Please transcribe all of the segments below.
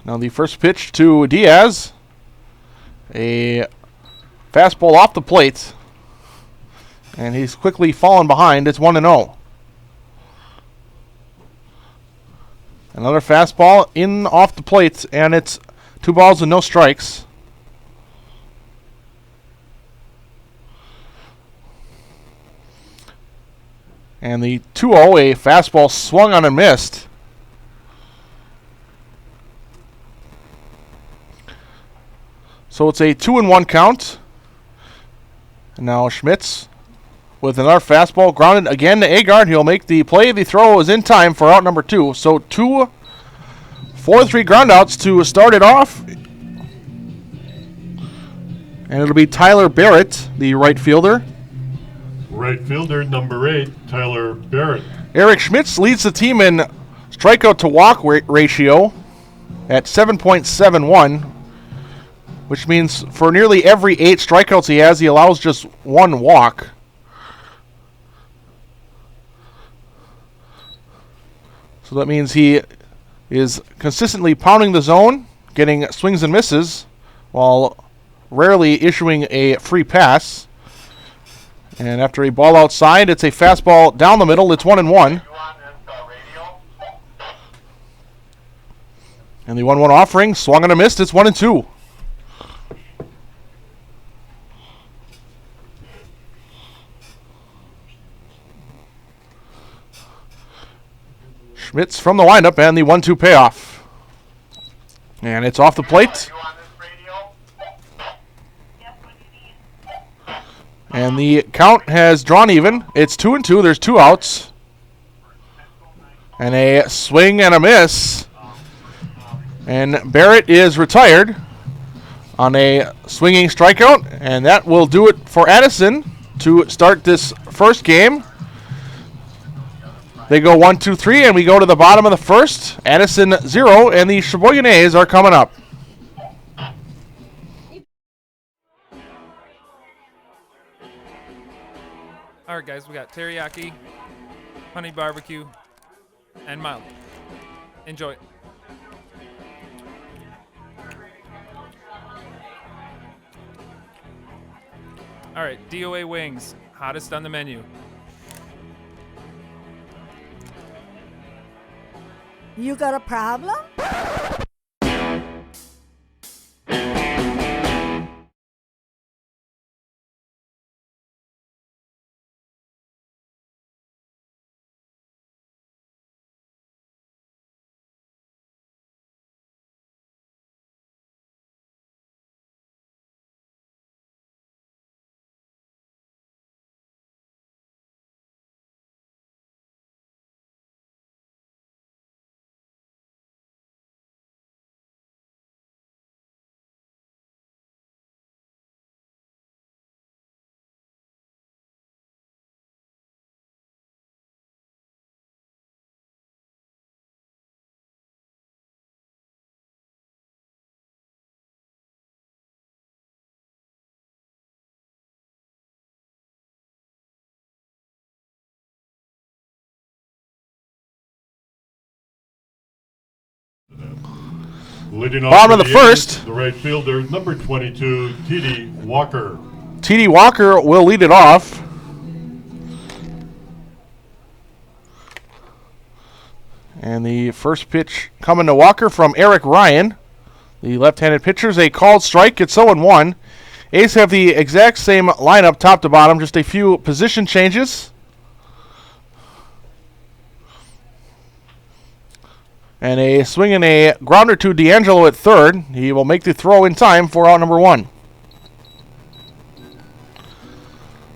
Now the first pitch to Diaz. A fastball off the plate. And he's quickly fallen behind. It's 1-0. Another fastball in off the plate, and it's 2 balls and no strikes. And the 2-0, a fastball swung on and missed. So it's a 2-1 count. And now Schmitz with another fastball grounded again to Agard. He'll make the play. The throw is in time for out number 2. So 2 4-3 groundouts to start it off. And it'll be Tyler Barrett, the right fielder. Right fielder, number 8, Tyler Barrett. Eric Schmitz leads the team in strikeout to walk ratio at 7.71, which means for nearly every 8 strikeouts he has, he allows just 1 walk. So that means he is consistently pounding the zone, getting swings and misses, while rarely issuing a free pass. And after a ball outside, it's a fastball down the middle. It's 1-1. And the 1-1 offering, swung and a missed. It's 1-2. Schmitz from the windup and the 1-2 payoff. And it's off the plate. And the count has drawn even. It's 2-2. There's 2 outs. And a swing and a miss. And Barrett is retired on a swinging strikeout. And that will do it for Addison to start this first game. They go 1-2-3, and we go to the bottom of the first. Addison 0, and the Sheboygan A's are coming up. All right, guys, we got teriyaki, honey barbecue, and mild. Enjoy. All right, DOA wings, hottest on the menu. You got a problem? Bottom of the first. The right fielder, number 22, T.D. Walker. T.D. Walker will lead it off. And the first pitch coming to Walker from Eric Ryan. The left-handed pitcher's a called strike. It's 0-1. A's have the exact same lineup top to bottom, just a few position changes. And a swing and a grounder to D'Angelo at third. He will make the throw in time for out number 1.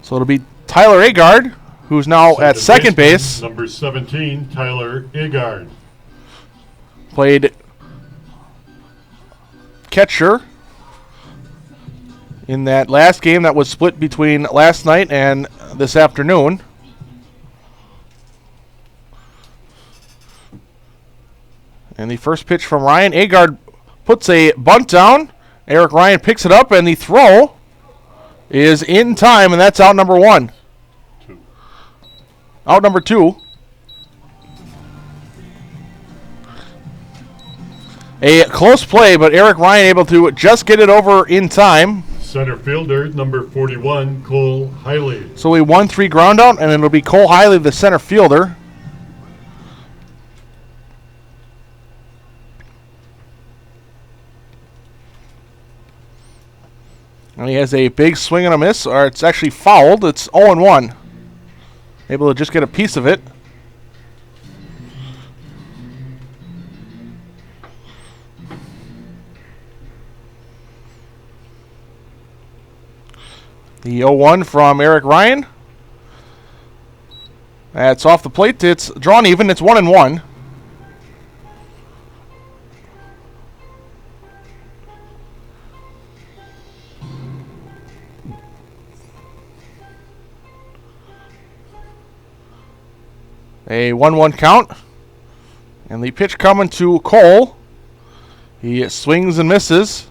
So it'll be Tyler Agard, who's now at second base. Number 17, Tyler Agard. Played catcher in that last game that was split between last night and this afternoon. And the first pitch from Ryan. Agard puts a bunt down. Eric Ryan picks it up, and the throw is in time, and that's out number 1. Out number 2. A close play, but Eric Ryan able to just get it over in time. Center fielder, number 41, Cole Hiley. So we won 3 ground out, and it'll be Cole Hiley, the center fielder. And he has a big swing and a miss, or it's actually fouled. It's 0-1. Able to just get a piece of it. The 0-1 from Eric Ryan. That's off the plate. It's drawn even. It's 1-1. A 1-1 count. And the pitch coming to Cole. He swings and misses.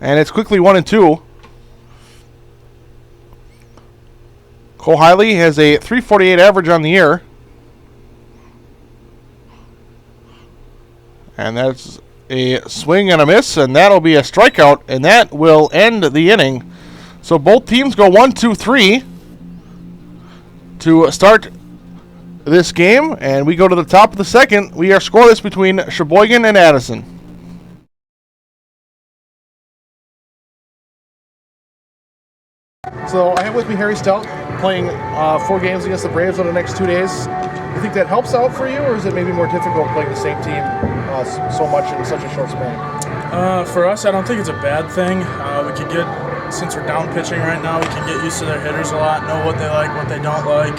And it's quickly 1-2. Cole Hiley has a .348 average on the year. And that's a swing and a miss, and that'll be a strikeout, and that will end the inning. So both teams go 1-2-3 to start this game, and we go to the top of the second. We are scoreless between Sheboygan and Addison. So I have with me Harry Stout playing 4 games against the Braves over the next 2 days. You think that helps out for you, or is it maybe more difficult playing the same team so much in such a short span? For us, I don't think it's a bad thing. We could get, since we're down pitching right now, we can get used to their hitters a lot, know what they like, what they don't like.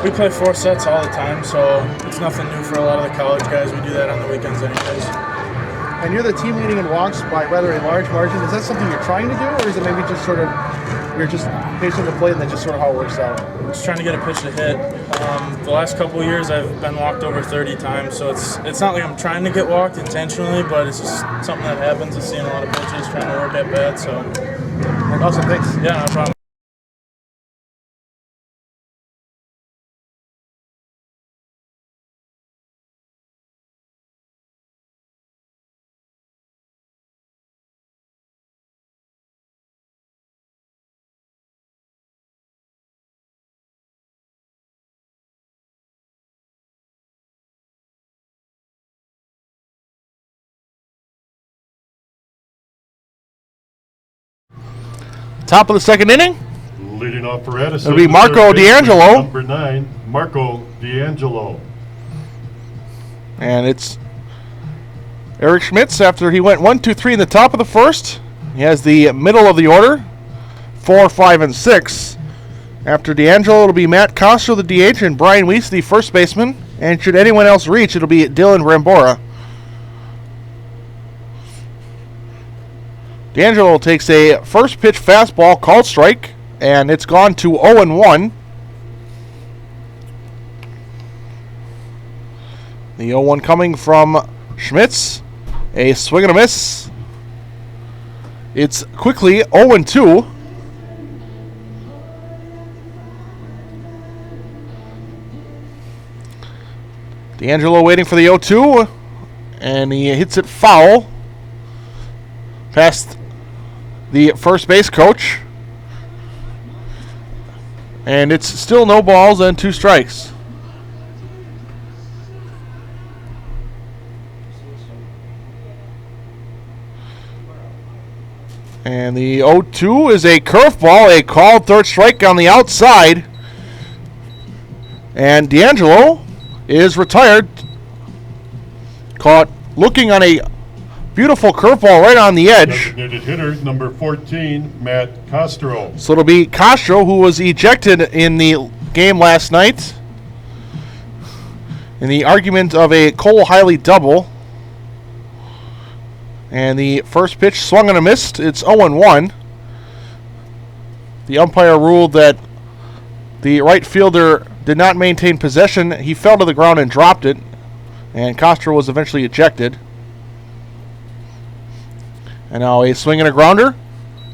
We play 4 sets all the time, so it's nothing new for a lot of the college guys. We do that on the weekends anyways. And you're the team leading in walks by rather a large margin. Is that something you're trying to do, or is it maybe just sort of you're just patient to play and that's just sort of how it works out? Just trying to get a pitch to hit. The last couple of years, I've been walked over 30 times, so it's not like I'm trying to get walked intentionally, but it's just something that happens. Is seeing a lot of pitches, trying to work at bat. So awesome, thanks. yeah, no problem. Top of the second inning. Leading off for Addison. It'll be Marco third baseman, D'Angelo. Number 9, Marco D'Angelo. And it's Eric Schmitz after he went 1-2-3 in the top of the first. He has the middle of the order, 4, 5, and 6. After D'Angelo, it'll be Matt Castro, the DH, and Brian Weiss, the first baseman. And should anyone else reach, it'll be Dylan Rambora. D'Angelo takes a first pitch fastball called strike, and it's gone to 0-1. The 0-1 coming from Schmitz. A swing and a miss. It's quickly 0-2. D'Angelo waiting for the 0-2, and he hits it foul past the first base coach. And it's still no balls and 2 strikes. And the 0-2 is a curveball, a called third strike on the outside. And D'Angelo is retired. Caught looking on a beautiful curveball right on the edge. Designated hitter, number 14, Matt Castro. So it'll be Castro, who was ejected in the game last night in the argument of a Cole Hiley double. And the first pitch swung and a missed. It's 0-1. The umpire ruled that the right fielder did not maintain possession. He fell to the ground and dropped it, and Castro was eventually ejected. And now a swing and a grounder.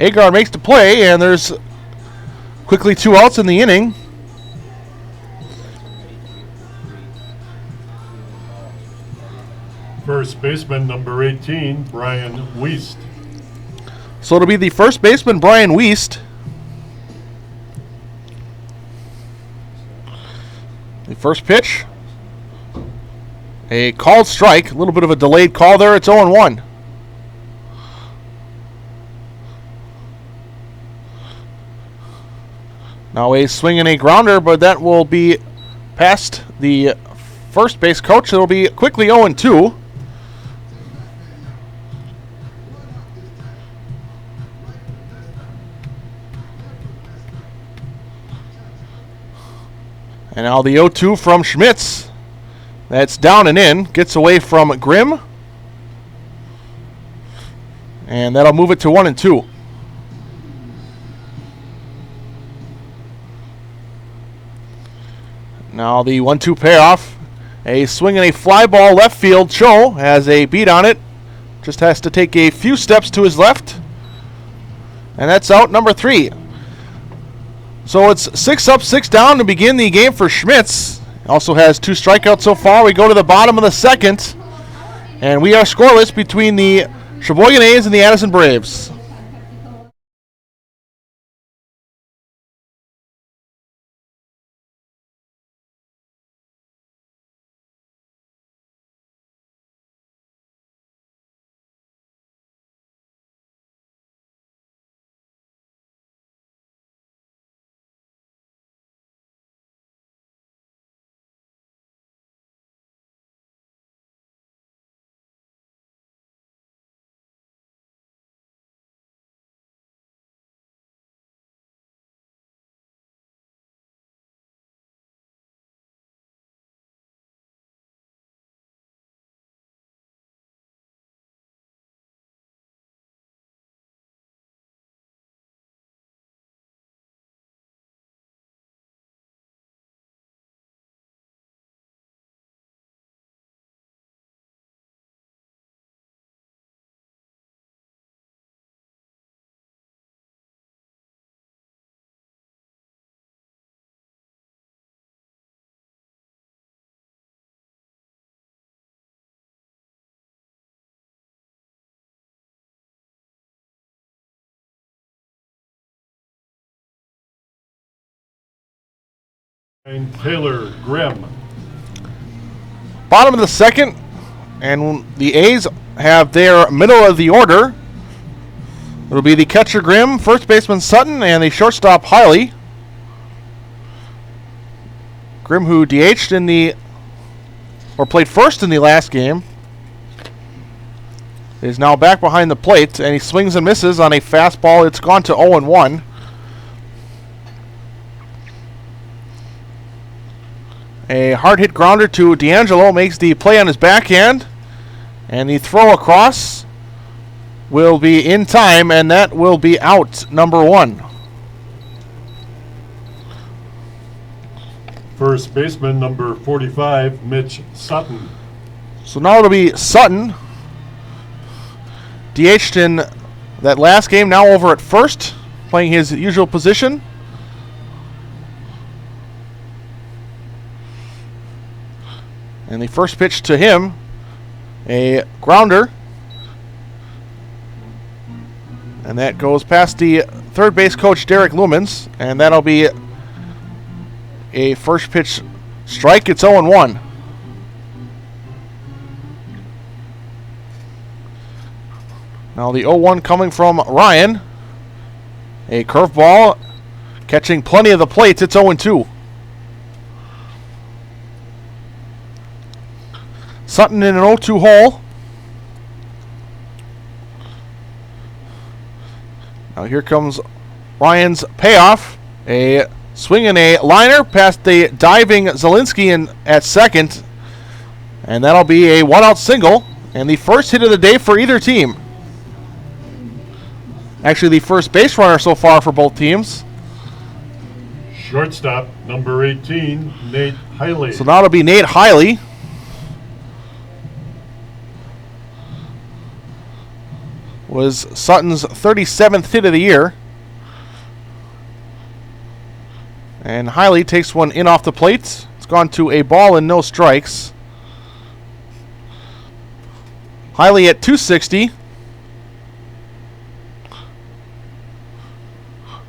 Agar makes the play, and there's quickly 2 outs in the inning. First baseman, number 18, Brian Wiest. So it'll be the first baseman, Brian Wiest. The first pitch. A called strike. A little bit of a delayed call there. It's 0-1. Now a swing and a grounder, but that will be past the first base coach. It'll be quickly 0-2. And now the 0-2 from Schmitz. That's down and in. Gets away from Grimm. And that'll move it to 1-2. Now the 1-2 payoff. A swing and a fly ball left field. Cho has a beat on it. Just has to take a few steps to his left. And that's out number 3. So it's 6 up, 6 down to begin the game for Schmitz. Also has 2 strikeouts so far. We go to the bottom of the second. And we are scoreless between the Sheboygan A's and the Addison Braves. And Taylor Grimm. Bottom of the second. And the A's have their middle of the order. It'll be the catcher Grimm, first baseman Sutton, and the shortstop Hiley. Grimm, who DH'd played first in the last game, is now back behind the plate, and he swings and misses on a fastball. It's gone to 0-1. A hard hit grounder to D'Angelo makes the play on his backhand, and the throw across will be in time, and that will be out number 1. First baseman, number 45, Mitch Sutton. So now it'll be Sutton. DH'd in that last game, now over at first, playing his usual position. And the first pitch to him, a grounder. And that goes past the third base coach, Derek Lumens. And that'll be a first pitch strike. It's 0-1. Now the 0-1 coming from Ryan. A curveball catching plenty of the plates. It's 0-2. Sutton in an 0-2 hole. Now here comes Ryan's payoff. A swing and a liner past the diving Zielinski in at second. And that'll be a one-out single. And the first hit of the day for either team. Actually, the first base runner so far for both teams. Shortstop, number 18, Nate Hiley. So now it'll be Nate Hiley. Was Sutton's 37th hit of the year. And Hiley takes one in off the plate. It's gone to a ball and no strikes. Hiley at 260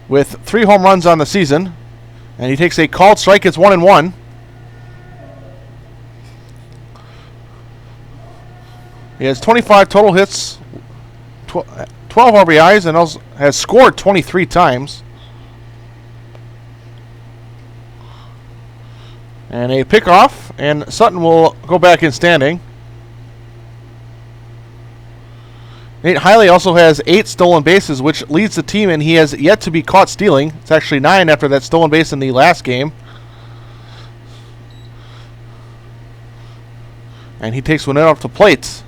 with 3 home runs on the season. And he takes a called strike. It's 1-1. He has 25 total hits, 12 RBIs, and also has scored 23 times. And a pickoff, and Sutton will go back in standing. Nate Hiley also has 8 stolen bases, which leads the team, and he has yet to be caught stealing. It's actually 9 after that stolen base in the last game. And he takes one off the plate.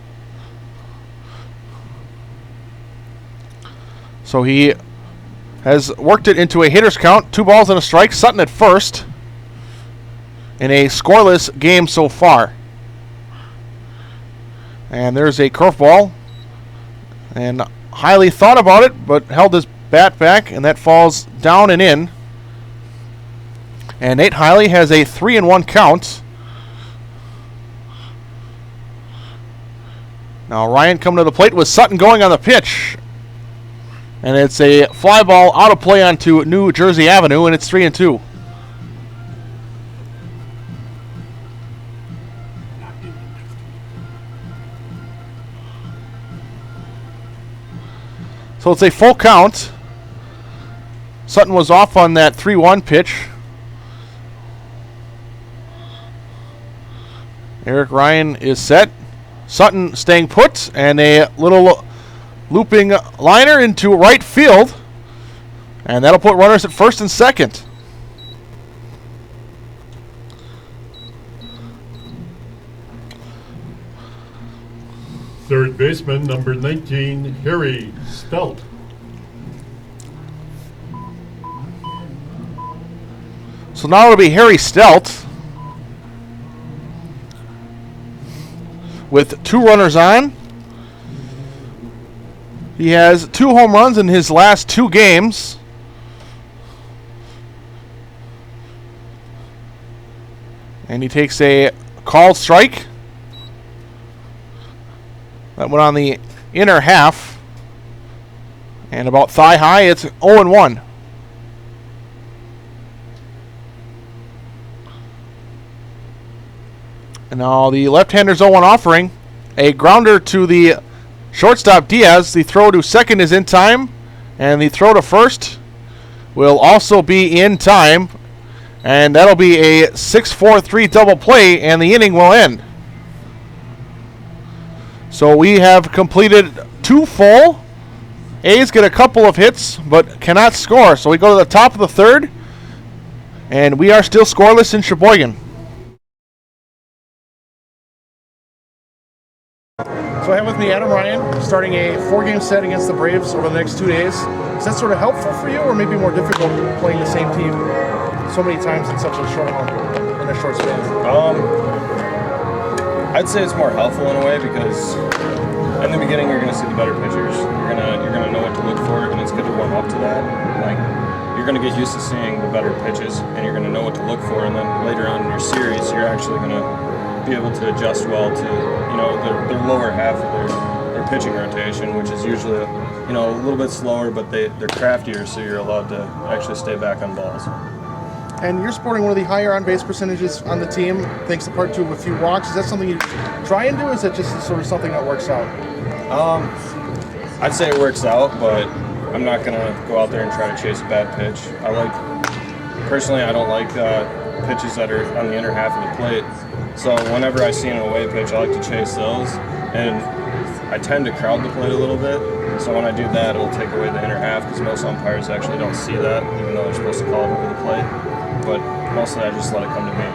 So he has worked it into a hitter's count. 2 balls and a strike. Sutton at first in a scoreless game so far. And there's a curveball. And Hiley thought about it, but held his bat back, and that falls down and in. And Nate Hiley has a 3-1 count. Now Ryan coming to the plate with Sutton going on the pitch. And it's a fly ball out of play onto New Jersey Avenue, and it's 3-2. So it's a full count. Sutton was off on that 3-1 pitch. Eric Ryan is set. Sutton staying put, and a little looping liner into right field. And that'll put runners at first and second. Third baseman, number 19, Harry Stelt. So now it'll be Harry Stelt with 2 runners on. He has 2 home runs in his last 2 games. And he takes a called strike. That went on the inner half. And about thigh high, it's 0-1. And now the left-hander's 0-1 offering. A grounder to the shortstop Diaz. The throw to second is in time. And the throw to first will also be in time. And that'll be a 6-4-3 double play, and the inning will end. So we have completed 2 full. A's get a couple of hits, but cannot score. So we go to the top of the third, and we are still scoreless in Sheboygan. So I have with me Adam Ryan, starting a 4-game set against the Braves over the next 2 days. Is that sort of helpful for you, or maybe more difficult playing the same team so many times in such a short span? I'd say it's more helpful in a way because in the beginning you're going to see the better pitchers. You're gonna know what to look for, and it's good to warm up to that. Like you're going to get used to seeing the better pitches, and you're going to know what to look for. And then later on in your series, you're actually going to be able to adjust well to their lower half of their pitching rotation, which is usually a little bit slower, but they're craftier, so you're allowed to actually stay back on balls. And you're sporting one of the higher on-base percentages on the team, thanks to part 2 of a few walks. Is that something you try and do, or is that just sort of something that works out? I'd say it works out, but I'm not going to go out there and try to chase a bad pitch. Personally, I don't like pitches that are on the inner half of the plate. So whenever I see an away pitch, I like to chase those. And I tend to crowd the plate a little bit. So when I do that, it'll take away the inner half because most umpires actually don't see that, even though they're supposed to call it over the plate. But mostly I just let it come to me.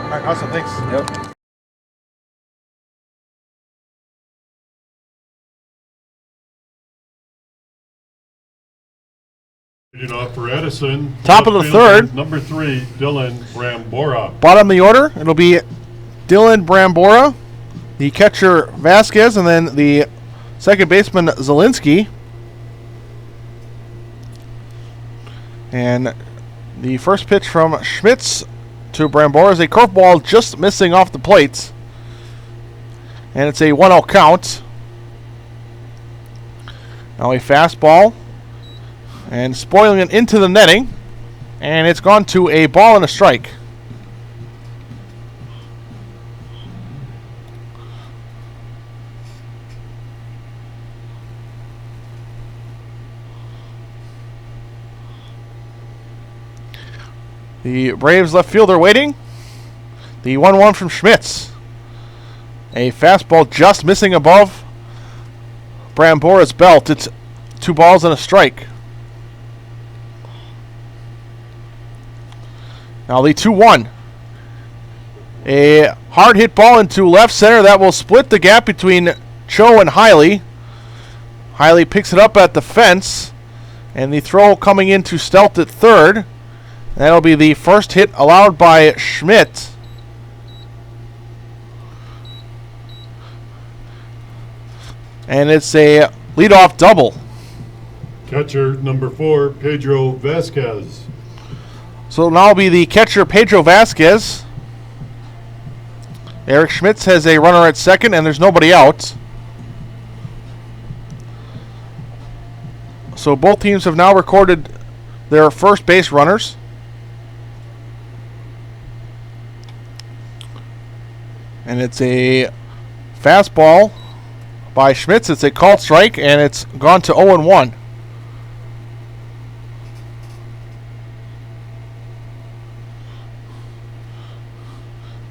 All right, awesome, thanks. Yep. Leading off for Addison. Top of the third. Number 3, Dylan Brambora. Bottom of the order, it'll be Dylan Brambora, the catcher Vasquez, and then the second baseman Zielinski. And the first pitch from Schmitz to Brambora is a curveball just missing off the plate. And it's a 1-0 count. Now a fastball. And spoiling it into the netting. And it's gone to a ball and a strike. The Braves left fielder waiting. The 1-1 from Schmitz. A fastball just missing above Brambora's belt. It's 2 balls and a strike. Now the 2-1. A hard hit ball into left center that will split the gap between Cho and Hiley. Hiley picks it up at the fence. And the throw coming into Stelt at third. That'll be the first hit allowed by Schmidt. And it's a leadoff double. Catcher number 4, Pedro Vasquez. So now will be the catcher, Pedro Vasquez. Eric Schmitz has a runner at second, and there's nobody out. So both teams have now recorded their first base runners. And it's a fastball by Schmitz. It's a called strike, and it's gone to 0-1.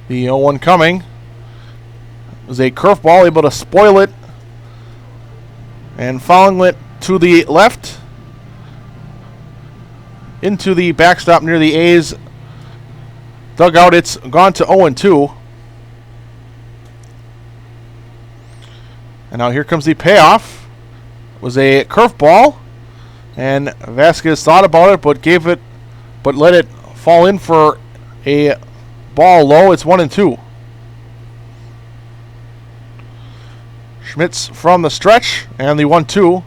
The 0-1 coming is a curveball, able to spoil it. And following it to the left into the backstop near the A's dugout. It's gone to 0-2. And now here comes the payoff. It was a curveball, and Vasquez thought about it, but let it fall in for a ball low. It's 1-2. Schmitz from the stretch, and the 1-2.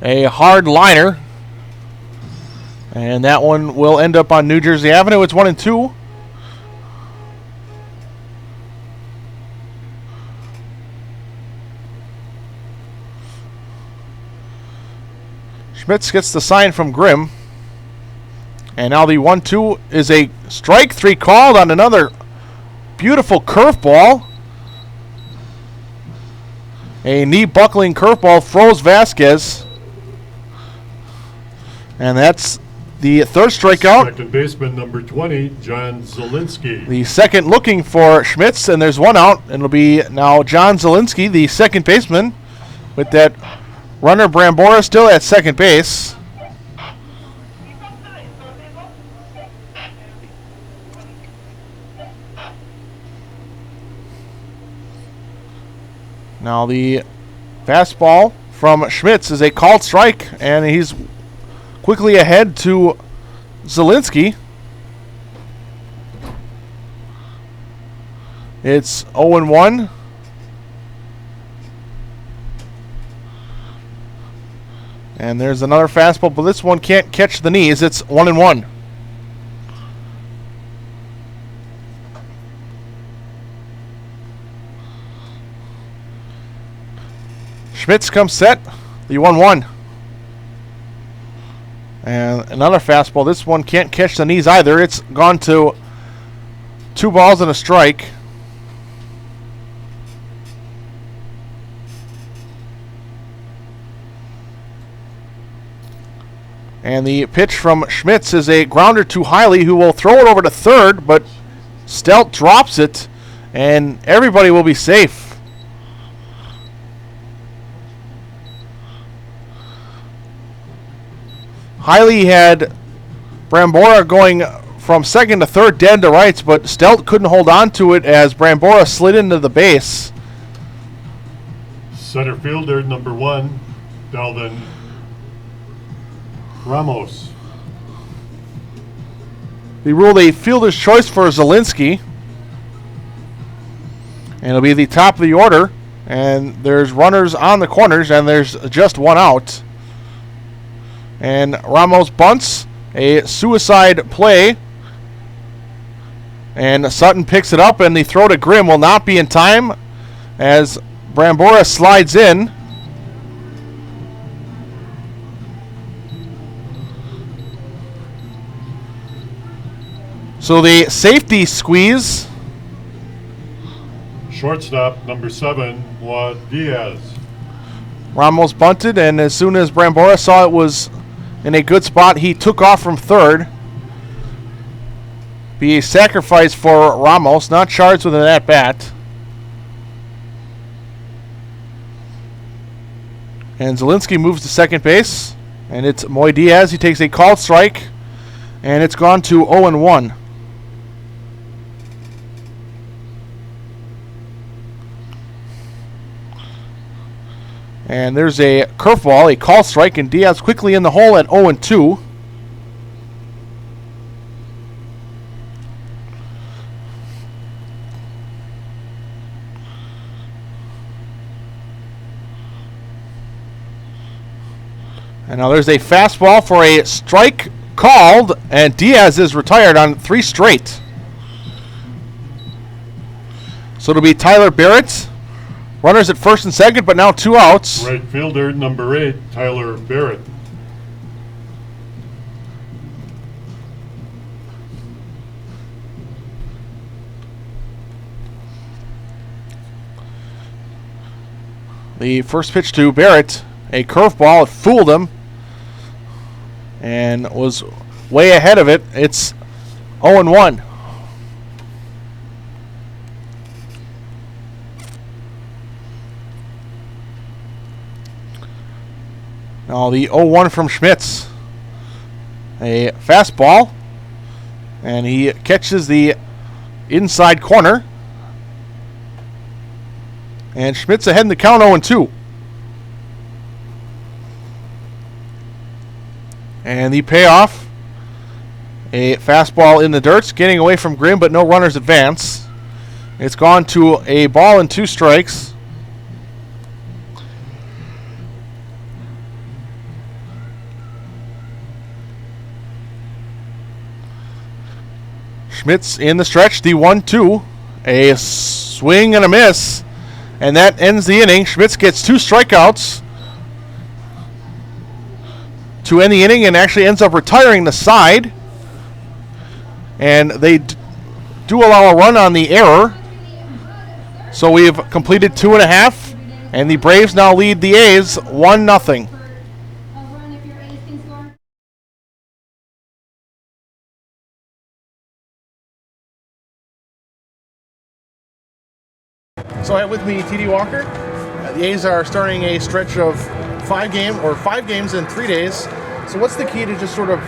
A hard liner, and that one will end up on New Jersey Avenue. It's 1-2. Schmitz gets the sign from Grimm. And now the 1-2 is a strike 3 called on another beautiful curveball. A knee buckling curveball throws Vasquez. And that's the third strikeout. Second baseman number 20, John Zielinski. The second looking for Schmitz, and there's one out. And it'll be now John Zielinski, the second baseman, with that runner Brambora still at second base. Now the fastball from Schmitz is a called strike, and he's quickly ahead to Zielinski. It's 0-1. And there's another fastball, but this one can't catch the knees. It's 1-1. Schmitz comes set, the 1-1. And another fastball. This one can't catch the knees either. It's gone to 2 balls and a strike. And the pitch from Schmitz is a grounder to Hiley, who will throw it over to third, but Stelt drops it, and everybody will be safe. Hiley had Brambora going from second to third, dead to rights, but Stelt couldn't hold on to it as Brambora slid into the base. Center fielder number 1, Dalvin Ramos. They ruled a fielder's choice for Zielinski. And it'll be the top of the order. And there's runners on the corners, and there's just one out. And Ramos bunts, a suicide play. And Sutton picks it up, and the throw to Grimm will not be in time as Brambora slides in. So the safety squeeze. Shortstop number 7, Juan Diaz. Ramos bunted, and as soon as Brambora saw it was in a good spot, he took off from third. Be a sacrifice for Ramos, not charged with an at-bat. And Zielinski moves to second base, and it's Moy Diaz. He takes a called strike, and it's gone to 0-1. And there's a curveball, a call strike, and Diaz quickly in the hole at 0-2. And now there's a fastball for a strike called, and Diaz is retired on 3 straight. So it'll be Tyler Barrett. Runners at first and second, but now 2 outs. Right fielder number 8, Tyler Barrett. The first pitch to Barrett, a curveball, it fooled him and was way ahead of it. It's 0-1. Now the 0-1 from Schmitz. A fastball, and he catches the inside corner. And Schmitz ahead in the count 0-2. And the payoff, a fastball in the dirt, getting away from Grimm, but no runners advance. It's gone to a ball and 2 strikes. Schmitz in the stretch, the 1-2, a swing and a miss, and that ends the inning. Schmitz gets 2 strikeouts to end the inning and actually ends up retiring the side. And they do allow a run on the error. So we have completed 2.5, and the Braves now lead the A's 1-0. So I have with me TD Walker. The A's are starting a stretch of 5 games in 3 days. So what's the key to just sort of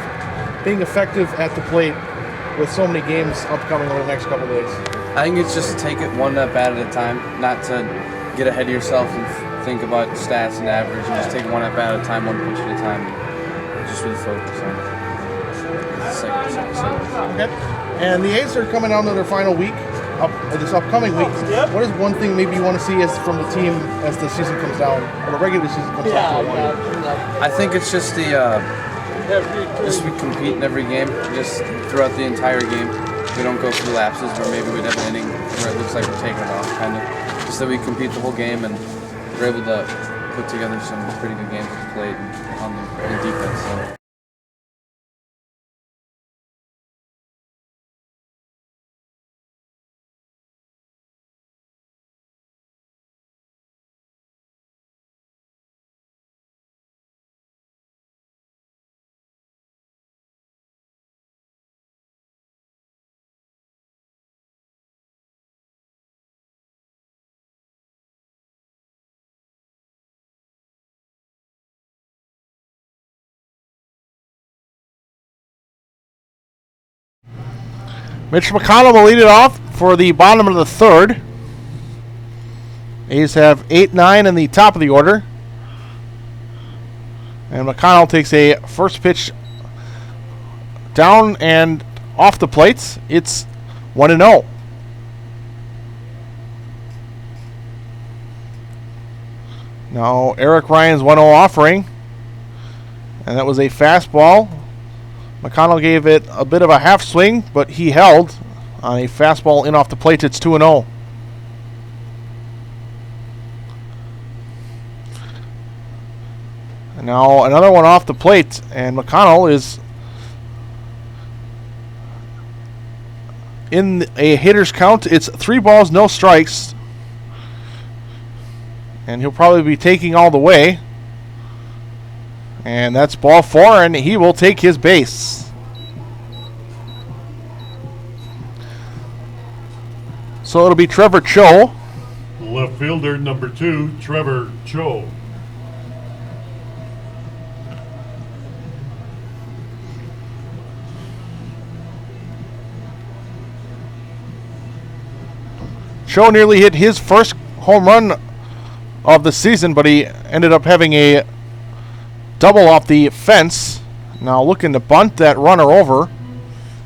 being effective at the plate with so many games upcoming over the next couple of days? I think it's just to take it one at bat at a time, not to get ahead of yourself and think about stats and average, and just take it one at bat at a time, one pitch at a time, and just really focus on the second. Okay. And the A's are coming down to their final week. This upcoming week, what is one thing maybe you want to see as from the team as the season comes down, or the regular season comes down to a I think it's just just we compete in every game, just throughout the entire game. We don't go through lapses where maybe we'd have an inning where it looks like we're taking it off, kind of. Just that we compete the whole game and we're able to put together some pretty good games at the plate and on the defense. So. Mitch McConnell will lead it off for the bottom of the 3rd. A's have 8-9 in the top of the order. And McConnell takes a first pitch down and off the plate. It's 1-0. Now Eric Ryan's 1-0 offering. And that was a fastball. McConnell gave it a bit of a half swing, but he held on a fastball in off the plate. It's 2-0. And now another one off the plate, and McConnell is in a hitter's count. It's 3 balls, no strikes. And he'll probably be taking all the way. And that's ball 4, and he will take his base. So it'll be Trevor Cho. Left fielder number 2, Trevor Cho. Cho nearly hit his first home run of the season, but he ended up having a double off the fence. Now looking to bunt that runner over.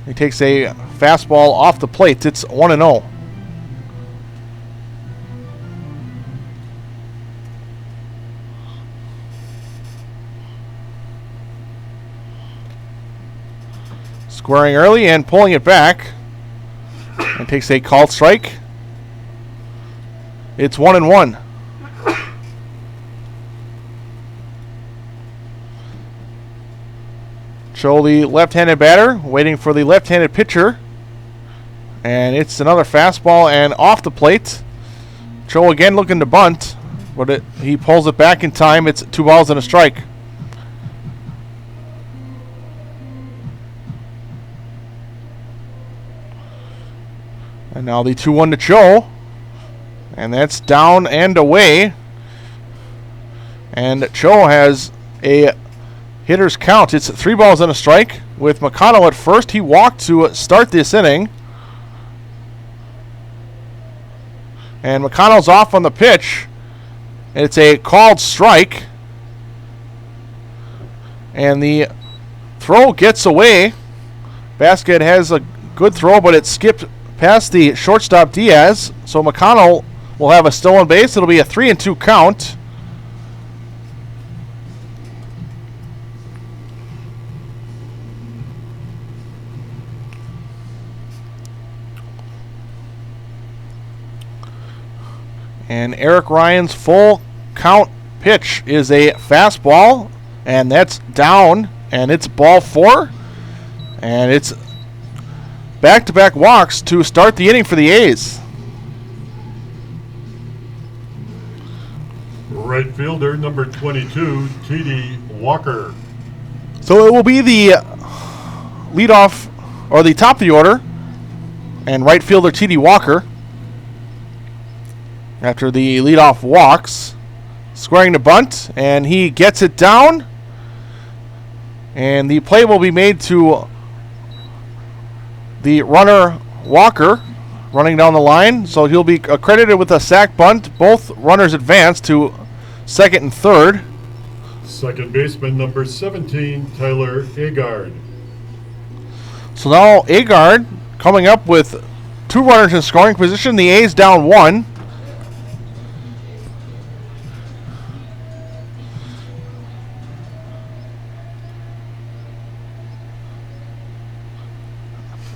He takes a fastball off the plate. It's 1-0. Squaring early and pulling it back. And takes a called strike. It's 1-1. Cho, the left-handed batter, waiting for the left-handed pitcher. And it's another fastball and off the plate. Cho again looking to bunt, but he pulls it back in time. It's 2 balls and a strike. And now the 2-1 to Cho. And that's down and away. And Cho has a hitter's count. It's 3 balls and a strike. With McConnell at first, he walked to start this inning. And McConnell's off on the pitch. It's a called strike. And the throw gets away. Basket has a good throw, but it skipped past the shortstop Diaz. So McConnell will have a stolen base. It'll be a 3-2 count. And Eric Ryan's full count pitch is a fastball, and that's down, and it's ball 4. And it's back-to-back walks to start the inning for the A's. Right fielder number 22, T.D. Walker. So it will be the leadoff, or the top of the order, and right fielder T.D. Walker. After the leadoff walks, squaring to bunt, and he gets it down. And the play will be made to the runner Walker, running down the line. So he'll be accredited with a sac bunt. Both runners advance to second and third. Second baseman number 17, Tyler Agard. So now Agard coming up with 2 runners in scoring position. The A's down 1.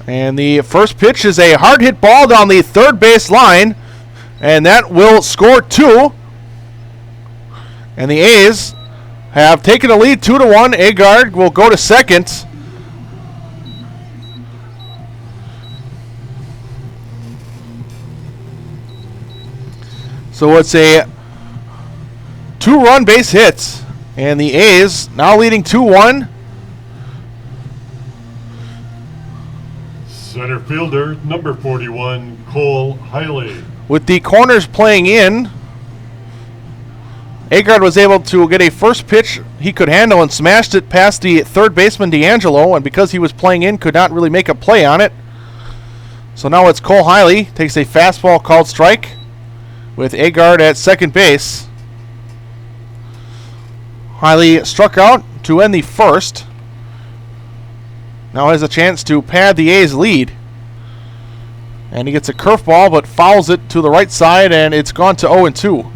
And the first pitch is a hard hit ball down the third base line, and that will score 2. And the A's have taken a lead 2-1. Agard will go to second. So it's a 2-run base hit, and the A's now leading 2-1. Center fielder number 41, Cole Hiley. With the corners playing in, Agard was able to get a first pitch he could handle and smashed it past the third baseman D'Angelo, and because he was playing in, could not really make a play on it. So now it's Cole Hiley, takes a fastball called strike with Agard at second base. Hiley struck out to end the first. Now has a chance to pad the A's lead. And he gets a curveball but fouls it to the right side, and it's gone to 0-2.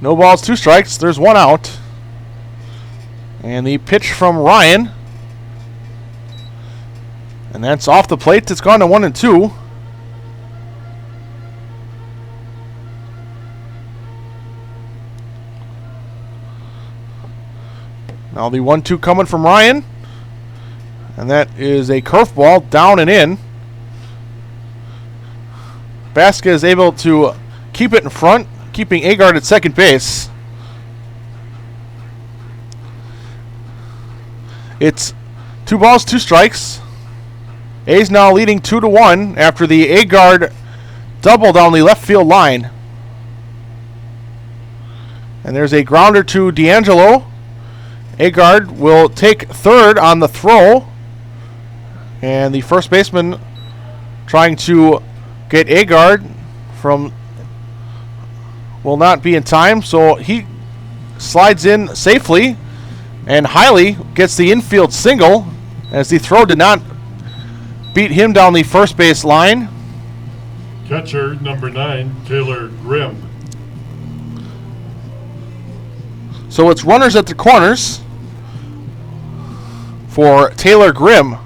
No balls, 2 strikes. There's 1 out. And the pitch from Ryan. And that's off the plate. It's gone to 1-2. Now the 1-2 coming from Ryan. And that is a curveball down and in. Vasquez able to keep it in front, keeping Agard at second base. It's 2 balls, 2 strikes. A's now leading 2-1 after the Agard double down the left field line. And there's a grounder to D'Angelo. Agard will take third on the throw. And the first baseman trying to get Agard from will not be in time, so he slides in safely, and Hiley gets the infield single as the throw did not beat him down the first base line. Catcher number 9, Taylor Grimm. So it's runners at the corners for Taylor Grimm,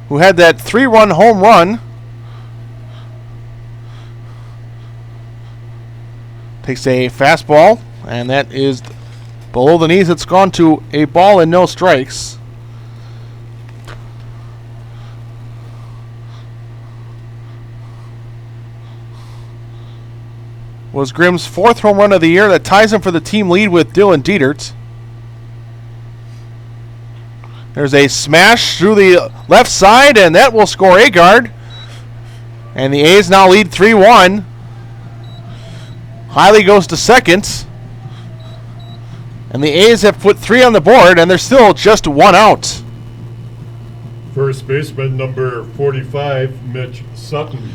who had that 3-run home run. Takes a fastball, and that is below the knees. It's gone to a ball and no strikes. Was Grimm's 4th home run of the year. That ties him for the team lead with Dylan Dietert. There's a smash through the left side, and that will score Agard. And the A's now lead 3-1. Hiley goes to second. And the A's have put 3 on the board, and there's still just 1 out. First baseman number 45, Mitch Sutton.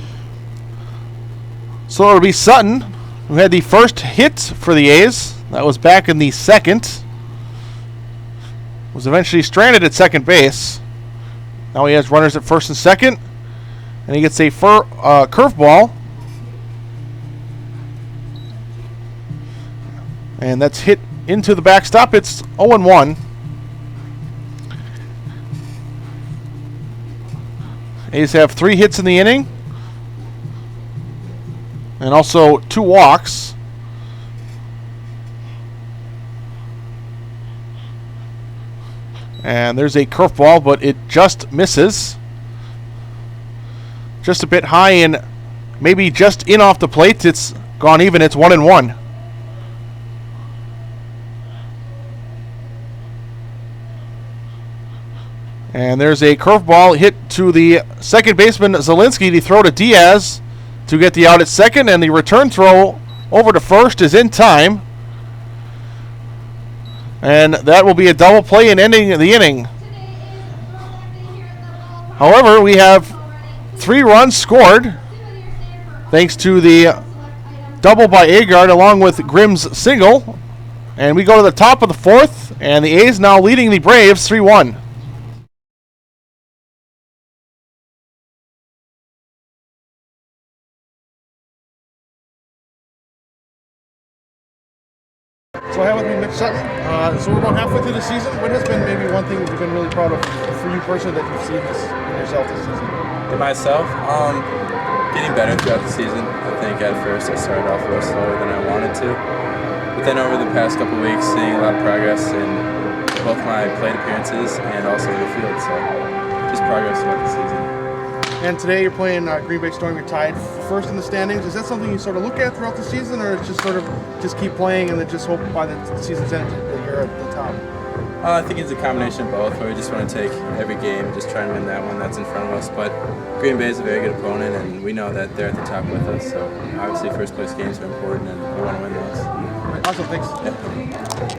So it'll be Sutton, who had the first hit for the A's. That was back in the 2nd. Was eventually stranded at second base. Now he has runners at 1st and 2nd. And he gets a curveball. And that's hit into the backstop. It's 0-1. A's have 3 hits in the inning. And also 2 walks. And there's a curveball, but it just misses. Just a bit high and maybe just in off the plate. It's gone even. It's 1-1. And there's a curveball hit to the second baseman, Zielinski, to throw to Diaz to get the out at second. And the return throw over to first is in time. And that will be a double play and ending the inning. However, we have 3 runs scored thanks to the double by Agard along with Grimm's single. And we go to the top of the 4th, and the A's now leading the Braves 3-1. So I have with me Mitch Sutton. So we're about halfway through the season. What has been maybe one thing that you've been really proud of for you personally that you've seen this in yourself this season? To myself, getting better throughout the season. I think at first I started off a little slower than I wanted to. But then over the past couple weeks, seeing a lot of progress in both my plate appearances and also in the field. So just progress throughout the season. And today you're playing Green Bay Storm. You're tied first in the standings. Is that something you sort of look at throughout the season, or it's just sort of just keep playing and then just hope by the season's end that you're at the top? I think it's a combination of both, where we just want to take every game and just try and win that one that's in front of us. But Green Bay is a very good opponent, and we know that they're at the top with us. So obviously first place games are important, and we want to win those. Awesome, thanks. Yeah.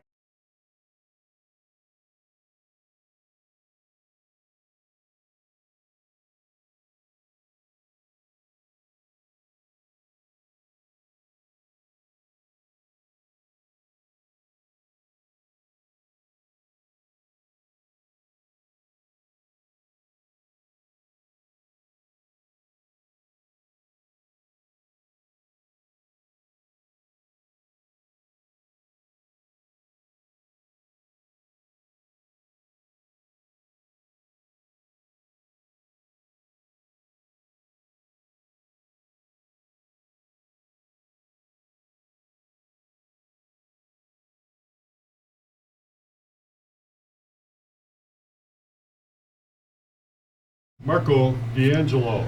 Marco D'Angelo.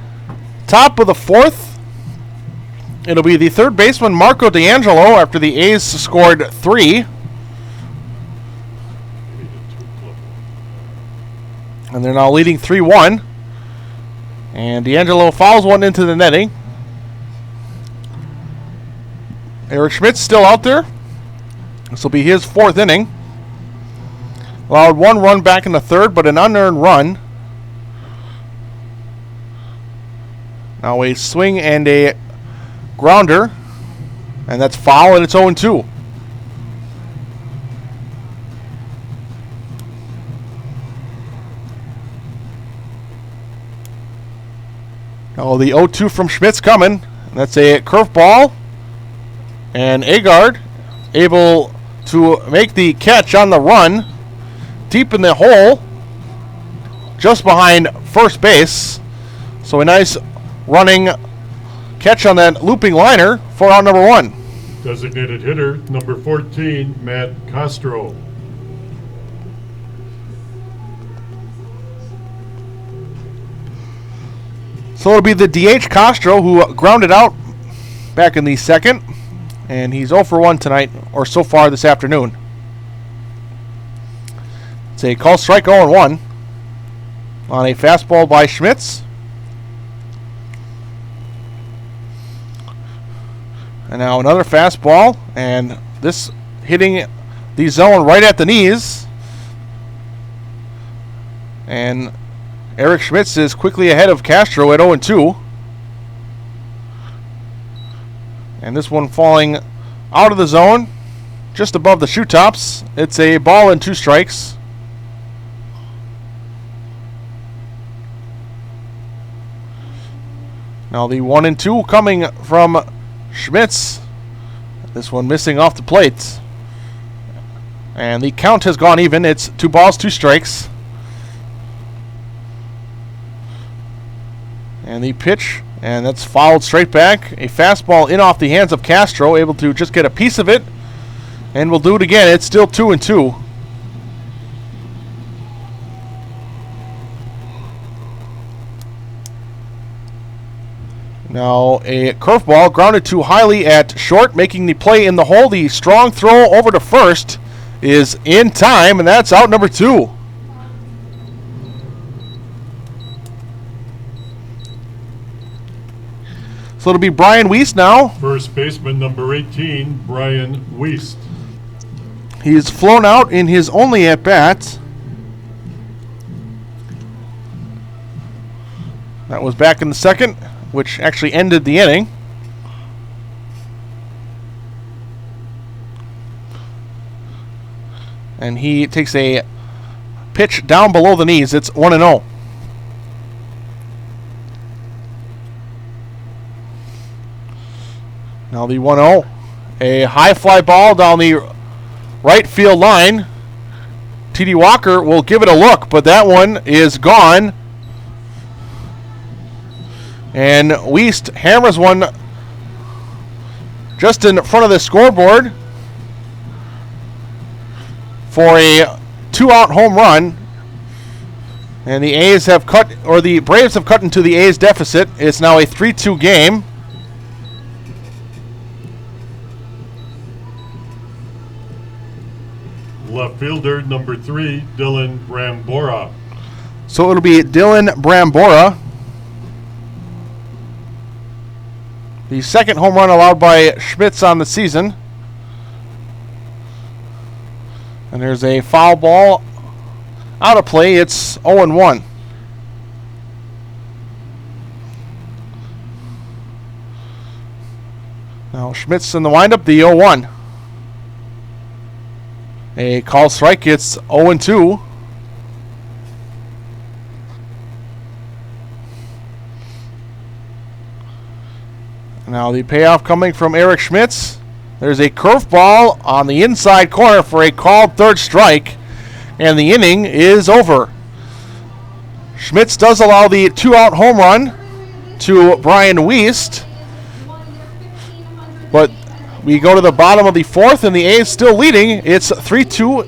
Top of the fourth, it'll be the third baseman, Marco D'Angelo, after the A's scored 3. And they're now leading 3-1. And D'Angelo fouls one into the netting. Eric Schmidt's still out there. This will be his 4th inning. Allowed 1 run back in the third, but an unearned run. Now a swing and a grounder. And that's foul, and it's 0-2. Now the 0-2 from Schmidt's coming. That's a curveball. And Agard able to make the catch on the run. Deep in the hole. Just behind first base. So a nice running catch on that looping liner for out number 1. Designated hitter, number 14, Matt Castro. So it'll be the DH Castro who grounded out back in the second. And he's 0 for 1 tonight, or so far this afternoon. It's a call strike 0-1 on a fastball by Schmitz. And now another fastball, and this hitting the zone right at the knees. And Eric Schmitz is quickly ahead of Castro at 0-2. And this one falling out of the zone, just above the shoe tops. It's a ball and 2 strikes. Now the 1-2 coming from Schmitz. This one missing off the plate. And the count has gone even. It's 2 balls, 2 strikes. And the pitch, and that's fouled straight back. A fastball in off the hands of Castro, able to just get a piece of it. And we'll do it again. It's still 2-2. Now a curveball grounded too highly at short, making the play in the hole. The strong throw over to first is in time, and that's out number 2. So it'll be Brian Wiest now. First baseman, number 18, Brian Wiest. He's flown out in his only at-bat. That was back in the second, which actually ended the inning. And he takes a pitch down below the knees. It's 1-0. Now the 1-0. A high fly ball down the right field line. T.D. Walker will give it a look, but that one is gone. And Wiest hammers one just in front of the scoreboard for a 2-out home run. And the A's have cut, or the Braves have cut into the A's deficit. It's now a 3-2 game. Left fielder, number 3, Dylan Brambora. So it'll be Dylan Brambora. The second home run allowed by Schmitz on the season. And there's a foul ball out of play. It's 0-1. Now Schmitz in the windup, the 0-1. A call strike, it's 0-2. Now the payoff coming from Eric Schmitz. There's a curveball on the inside corner for a called third strike, and the inning is over. Schmitz does allow the 2-out home run to Brian Wiest, but we go to the bottom of the fourth, and the A's still leading. It's 3-2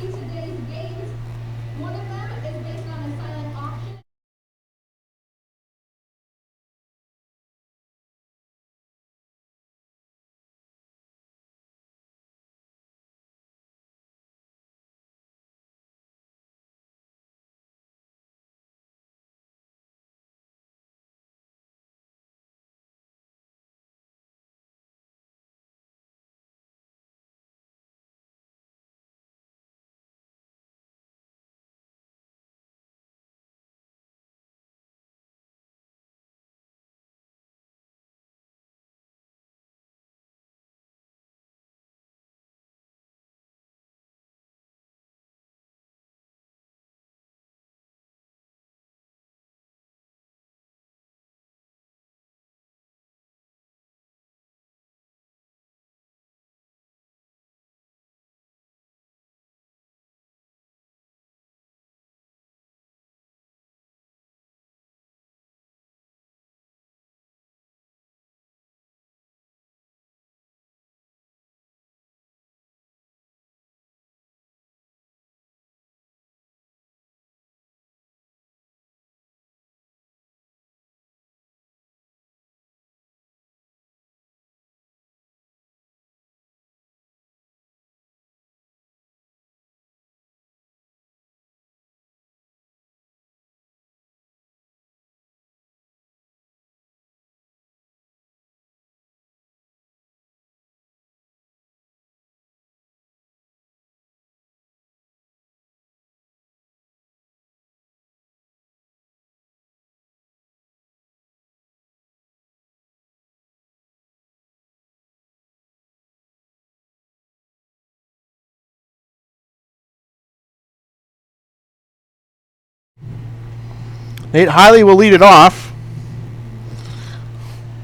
Nate Hiley will lead it off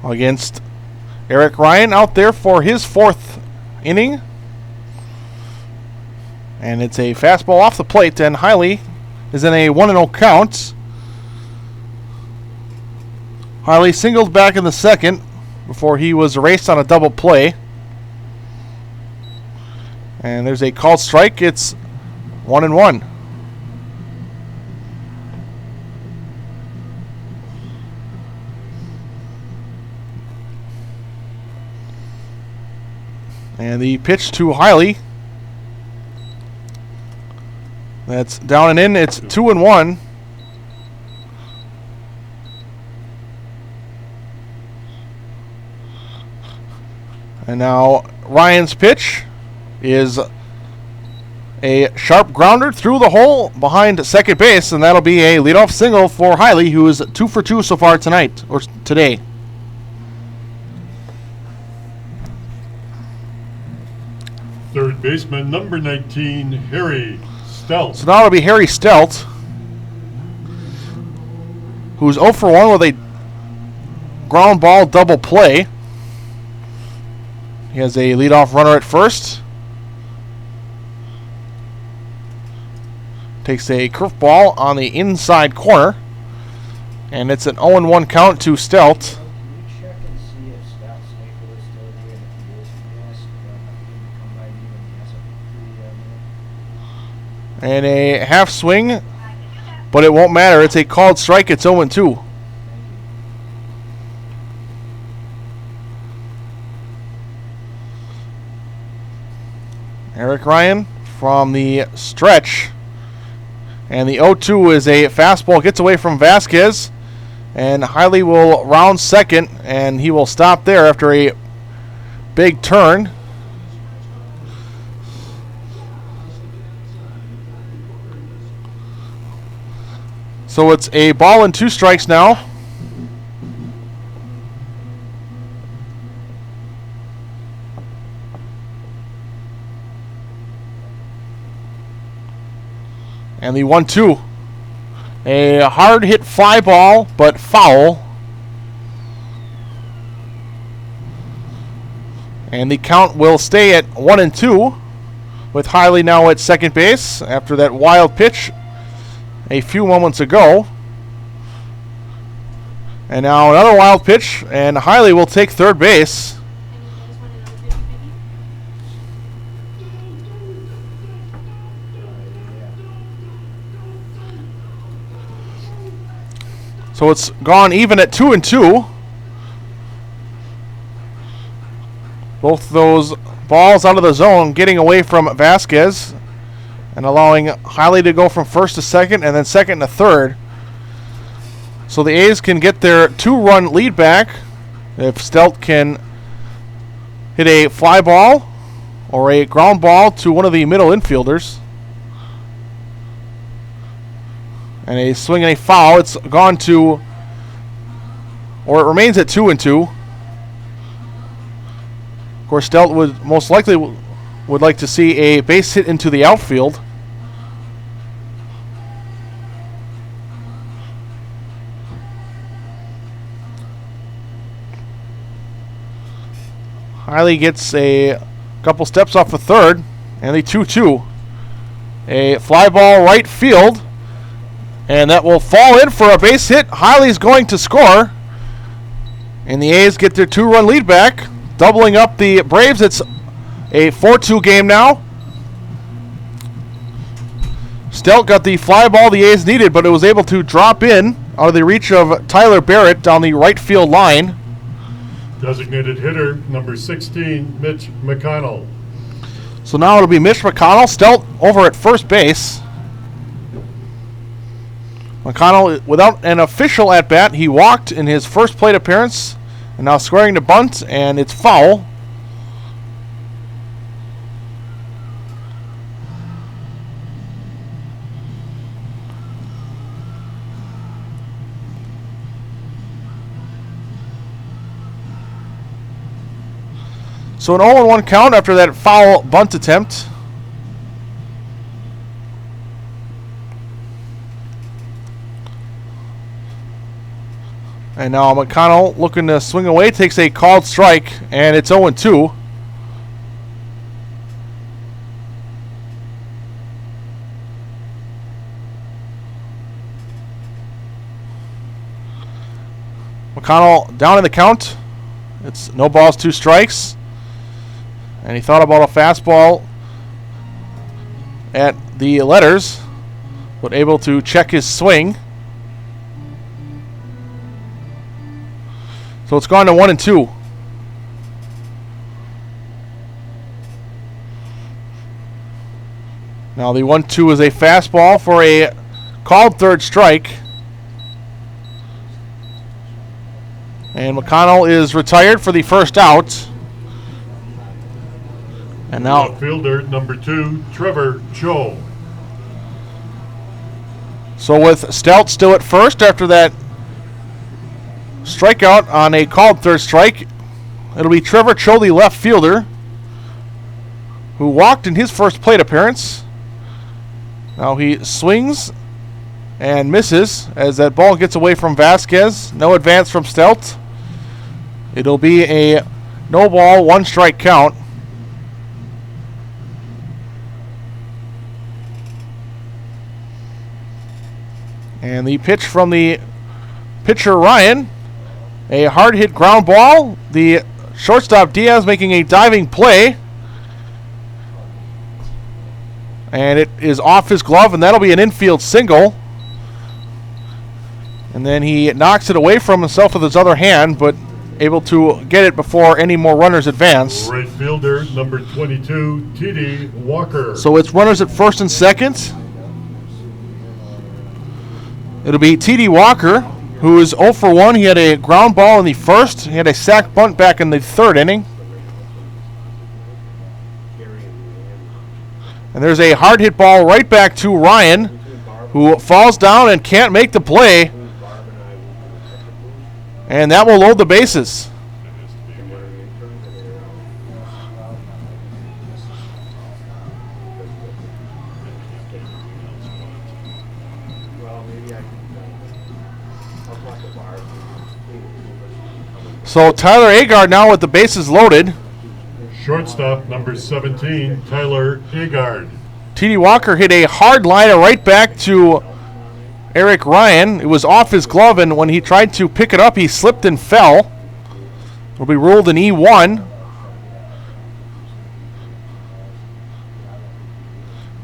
against Eric Ryan out there for his 4th inning. And it's a fastball off the plate, and Hiley is in a 1-0 count. Hiley singled back in the 2nd before he was erased on a double play. And there's a called strike. It's 1-1. And the pitch to Hiley. That's down and in. It's 2-1. And now Ryan's pitch is a sharp grounder through the hole behind second base, and that'll be a leadoff single for Hiley, who is 2 for 2 so far tonight, or today. Third baseman, number 19, Harry Stout. So now it'll be Harry Stout, who's 0 for 1 with a ground ball double play. He has a leadoff runner at first. Takes a curveball on the inside corner. And it's an 0-1 count to Stout. And a half swing, but it won't matter. It's a called strike. It's 0-2. Eric Ryan from the stretch. And the 0-2 is a fastball. Gets away from Vasquez. And Hiley will round second. And he will stop there after a big turn. So it's a ball and 2 strikes now. And the 1-2. A hard hit fly ball, but foul. And the count will stay at 1-2, with Hiley now at second base after that wild pitch a few moments ago. And now another wild pitch, and Hiley will take third base. So it's gone even at 2-2. Both those balls out of the zone, getting away from Vasquez and allowing Hiley to go from first to second and then second to third. So the A's can get their 2-run lead back if Stout can hit a fly ball or a ground ball to one of the middle infielders. And a swing and a foul. It's gone to, or it remains at 2-2. Of course, Stout would most likely would like to see a base hit into the outfield. Hiley gets a couple steps off the third, and the 2-2. A fly ball right field. And that will fall in for a base hit. Hiley's going to score. And the A's get their 2-run lead back, doubling up the Braves. It's a 4-2 game now. Stout got the fly ball the A's needed, but it was able to drop in out of the reach of Tyler Barrett down the right field line. Designated hitter, number 16, Mitch McConnell. So now it'll be Mitch McConnell. Stout over at first base. McConnell, without an official at-bat, he walked in his first plate appearance, and now squaring to bunt, and it's foul. So an 0-1 count after that foul bunt attempt. And now McConnell looking to swing away, takes a called strike, and it's 0-2. McConnell down in the count. It's no balls, 2 strikes. And he thought about a fastball at the letters, but able to check his swing. So it's gone to 1-2. Now the 1-2 is a fastball for a called third strike. And McConnell is retired for the first out. And now Fielder number 2, Trevor Cho. So with Stout still at first after that strikeout on a called third strike, it'll be Trevor Cho, the left fielder, who walked in his first plate appearance. Now he swings and misses as that ball gets away from Vasquez. No advance from Stout. It'll be a no ball, 1 strike count. And the pitch from the pitcher, Ryan. A hard hit ground ball. The shortstop, Diaz, making a diving play. And it is off his glove, and that'll be an infield single. And then he knocks it away from himself with his other hand, but able to get it before any more runners advance. Right fielder number 22, T.D. Walker. So it's runners at first and second. It'll be T.D. Walker, who is 0 for 1. He had a ground ball in the first. He had a sac bunt back in the third inning. And there's a hard hit ball right back to Ryan, who falls down and can't make the play. And that will load the bases. So Tyler Agard now with the bases loaded. Shortstop number 17, Tyler Agard. T.D. Walker hit a hard liner right back to Eric Ryan. It was off his glove, and when he tried to pick it up, he slipped and fell. It'll be ruled an E1.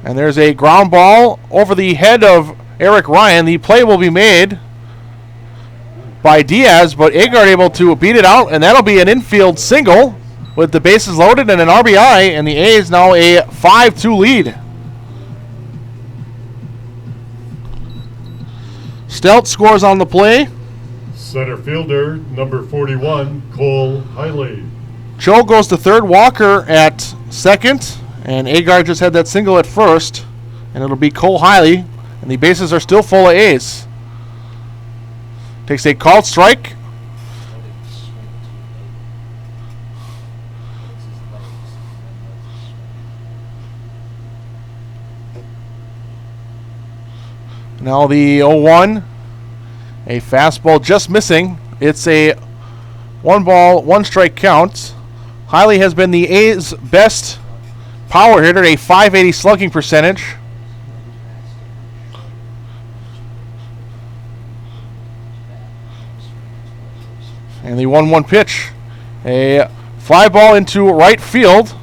And there's a ground ball over the head of Eric Ryan. The play will be made by Diaz, but Agard able to beat it out, and that'll be an infield single with the bases loaded and an RBI, and the A's now a 5-2 lead. Stout scores on the play. Center fielder number 41, Cole Hiley. Cho goes to third, Walker at second, and Agard just had that single at first, and it'll be Cole Hiley, and the bases are still full of A's. Takes a called strike. Now the 0-1. A fastball just missing. It's a 1 ball, 1 strike count. Hiley has been the A's best power hitter, a .580 slugging percentage. And the 1-1 pitch. A fly ball into right field.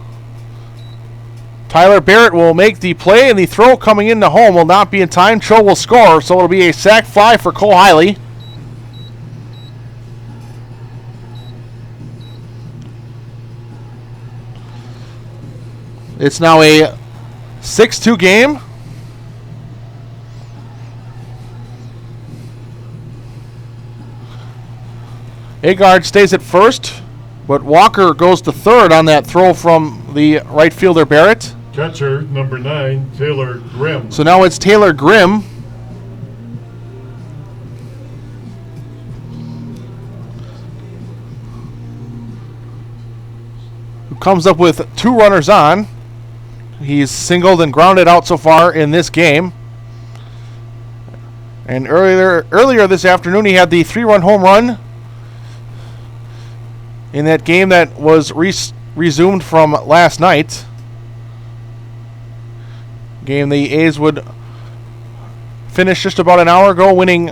Tyler Barrett will make the play, and the throw coming into home will not be in time. Cho will score, so it'll be a sac fly for Cole Hiley. It's now a 6-2 game. Agard stays at first, but Walker goes to third on that throw from the right fielder Barrett. Catcher number 9, Taylor Grimm. So now it's Taylor Grimm. Who comes up with 2 runners on. He's singled and grounded out so far in this game. And earlier this afternoon, he had the 3-run home run in that game that was resumed from last night. Game the A's would finish just about an hour ago, winning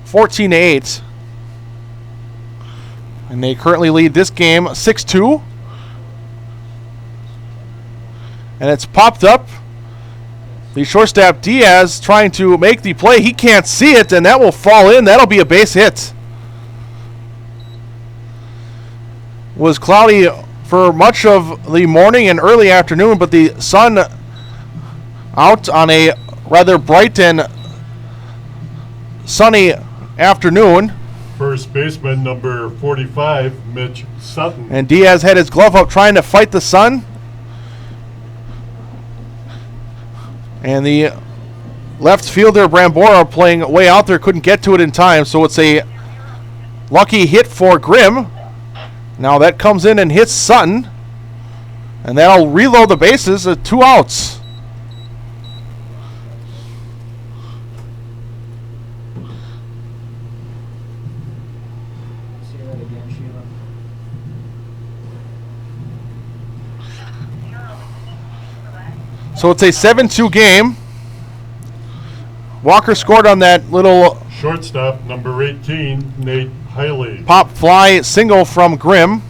14-8. And they currently lead this game 6-2. And it's popped up. The shortstop Diaz trying to make the play. He can't see it, and that will fall in. That'll be a base hit. Was cloudy for much of the morning and early afternoon, but the sun out on a rather bright and sunny afternoon. First baseman number 45, Mitch Sutton. And Diaz had his glove up trying to fight the sun. And the left fielder, Brambora, playing way out there, couldn't get to it in time, so it's a lucky hit for Grimm. Now that comes in and hits Sutton, and that'll reload the bases at 2 outs. So it's a 7-2 game. Walker scored on that little Shortstop number 18, Nate Hiley. pop fly single from Grimm.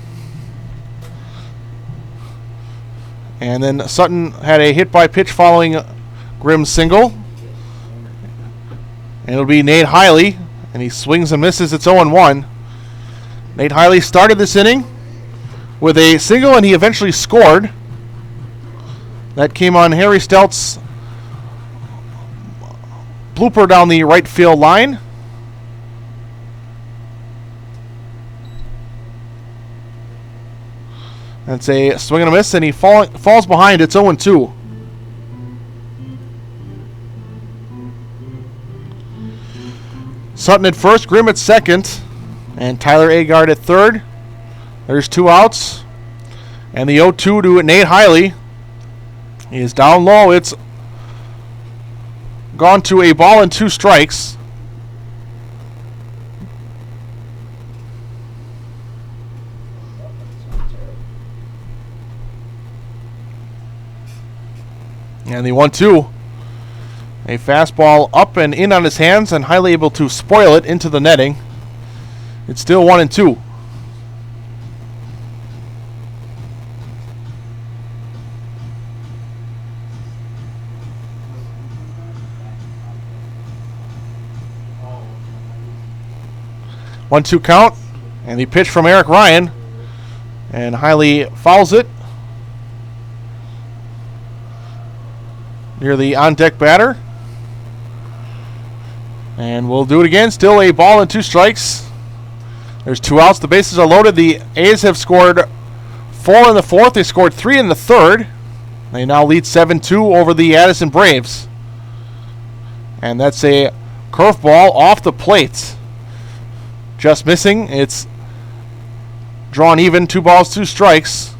And then Sutton had a hit by pitch following Grimm's single. And it'll be Nate Hiley, and he swings and misses. It's 0-1. Nate Hiley started this inning with a single, and he eventually scored. That came on Harry Steltz's blooper down the right field line. That's a swing and a miss, and he falls behind. It's 0-2. Sutton at first, Grimm at second, and Tyler Agard at third. There's 2 outs. And the 0-2 to Nate Hiley. He is down low. It's gone to a ball and 2 strikes. And the 1-2. A fastball up and in on his hands, and Hiley able to spoil it into the netting. It's still 1-2. One-two count, and the pitch from Eric Ryan, and Hiley fouls it near the on-deck batter. And we'll do it again. Still a ball and 2 strikes. There's 2 outs. The bases are loaded. The A's have scored 4 in the 4th. They scored 3 in the 3rd. They now lead 7-2 over the Addison Braves. And that's a curveball off the plate. Just missing. It's drawn even. 2 balls, 2 strikes.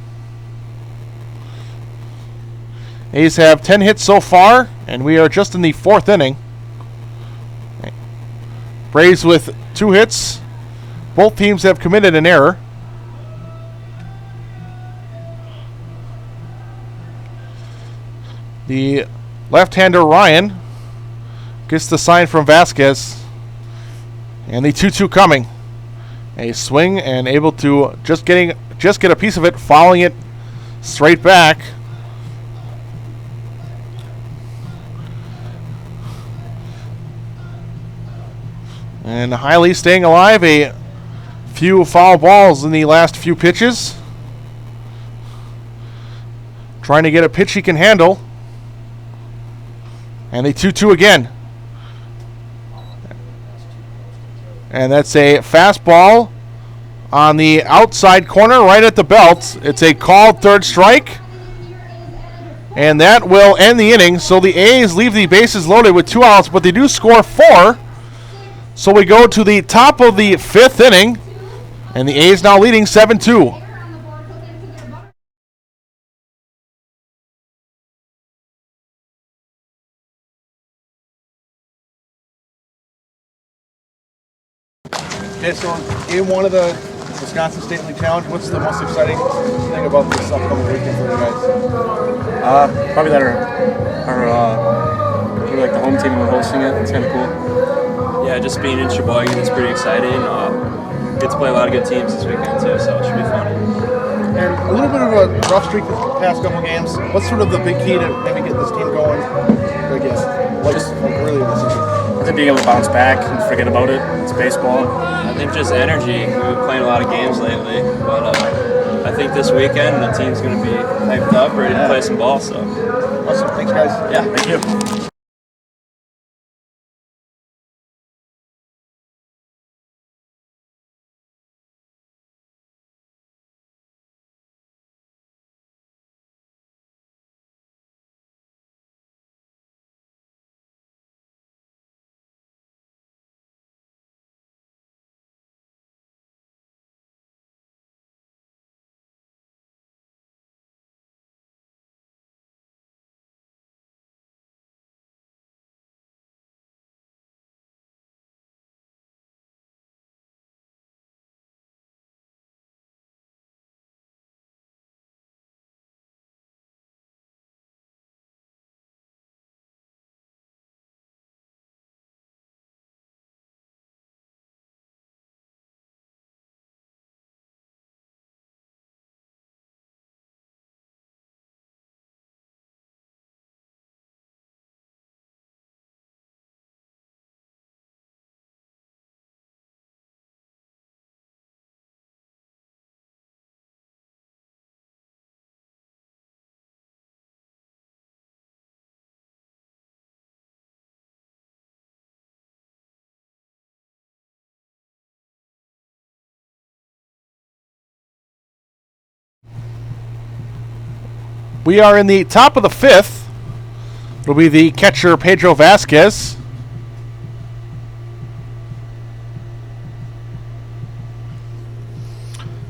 A's have 10 hits so far, and we are just in the 4th inning. Braves with 2 hits. Both teams have committed an error. The left-hander Ryan gets the sign from Vasquez. And the 2-2 coming. A swing and able to just get a piece of it, fouling it straight back. And Hiley staying alive. A few foul balls in the last few pitches. Trying to get a pitch he can handle. And the 2-2 again. And that's a fastball on the outside corner right at the belt. It's a called 3rd strike. And that will end the inning. So the A's leave the bases loaded with 2 outs, but they do score 4. So we go to the top of the 5th inning, and the A's now leading 7-2. Okay, so game 1 of the Wisconsin State League Challenge. What's the most exciting thing about this upcoming weekend for you guys? Probably that we're like the home team and we're hosting it. It's kind of cool. Yeah, just being in Sheboygan is pretty exciting. Get to play a lot of good teams this weekend too, so it should be fun. And a little bit of a rough streak the past couple games. What's sort of the big key to maybe get this team going? I guess like early in the season. I think being able to bounce back and forget about it. It's baseball. I think just energy. We've been playing a lot of games lately, but I think this weekend the team's going to be hyped up, ready to play some ball. So awesome. Thanks, guys. Yeah, Thank you. We are in the top of the 5th. It'll be the catcher, Pedro Vasquez.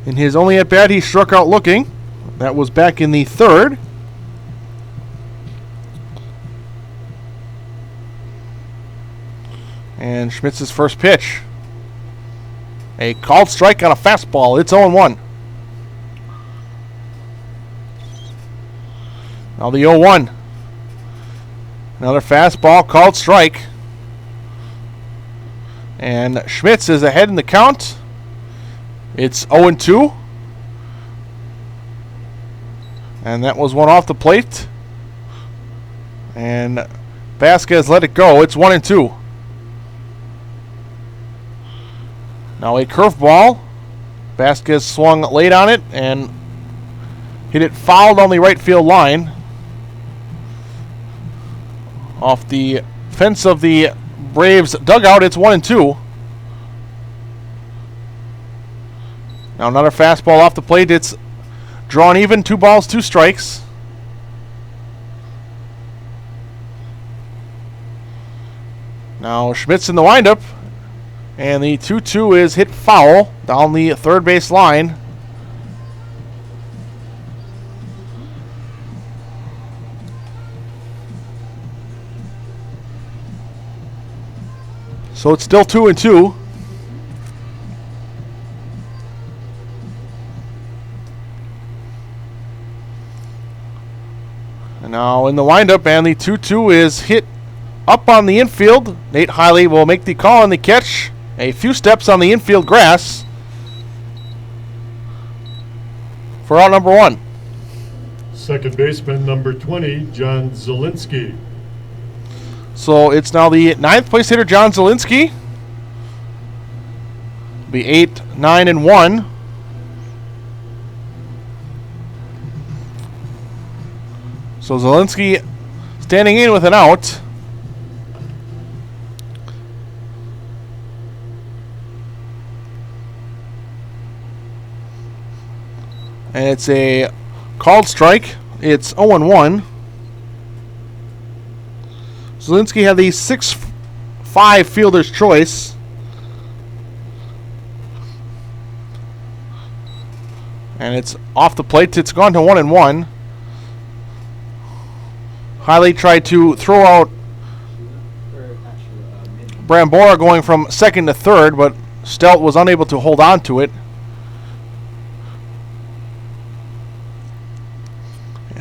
In his only at-bat, he struck out looking. That was back in the 3rd. And Schmitz's first pitch. A called strike on a fastball. It's 0-1. Now the 0-1. Another fastball, called strike. And Schmitz is ahead in the count. It's 0-2. And that was one off the plate. And Vasquez let it go. It's 1-2. Now a curveball. Vasquez swung late on it and hit it fouled on the right field line. Off the fence of the Braves dugout, it's 1-2. Now another fastball off the plate. It's drawn even. 2 balls, 2 strikes. Now Schmitz in the windup. And the 2-2 is hit foul down the third base line. So it's still 2-2. And now in the windup, and the 2-2 is hit up on the infield. Nate Hiley will make the call on the catch. A few steps on the infield grass for out number 1. Second baseman, number 20, John Zielinski. So it's now the 9th place hitter, John Zielinski. Be 8, 9, and 1. So Zielinski standing in with an out. And it's a called strike. It's 0-1. Zielinski had the 6-5 fielder's choice. And it's off the plate. It's gone to 1-1. Hiley tried to throw out Brambora going from second to third, but Stelt was unable to hold on to it.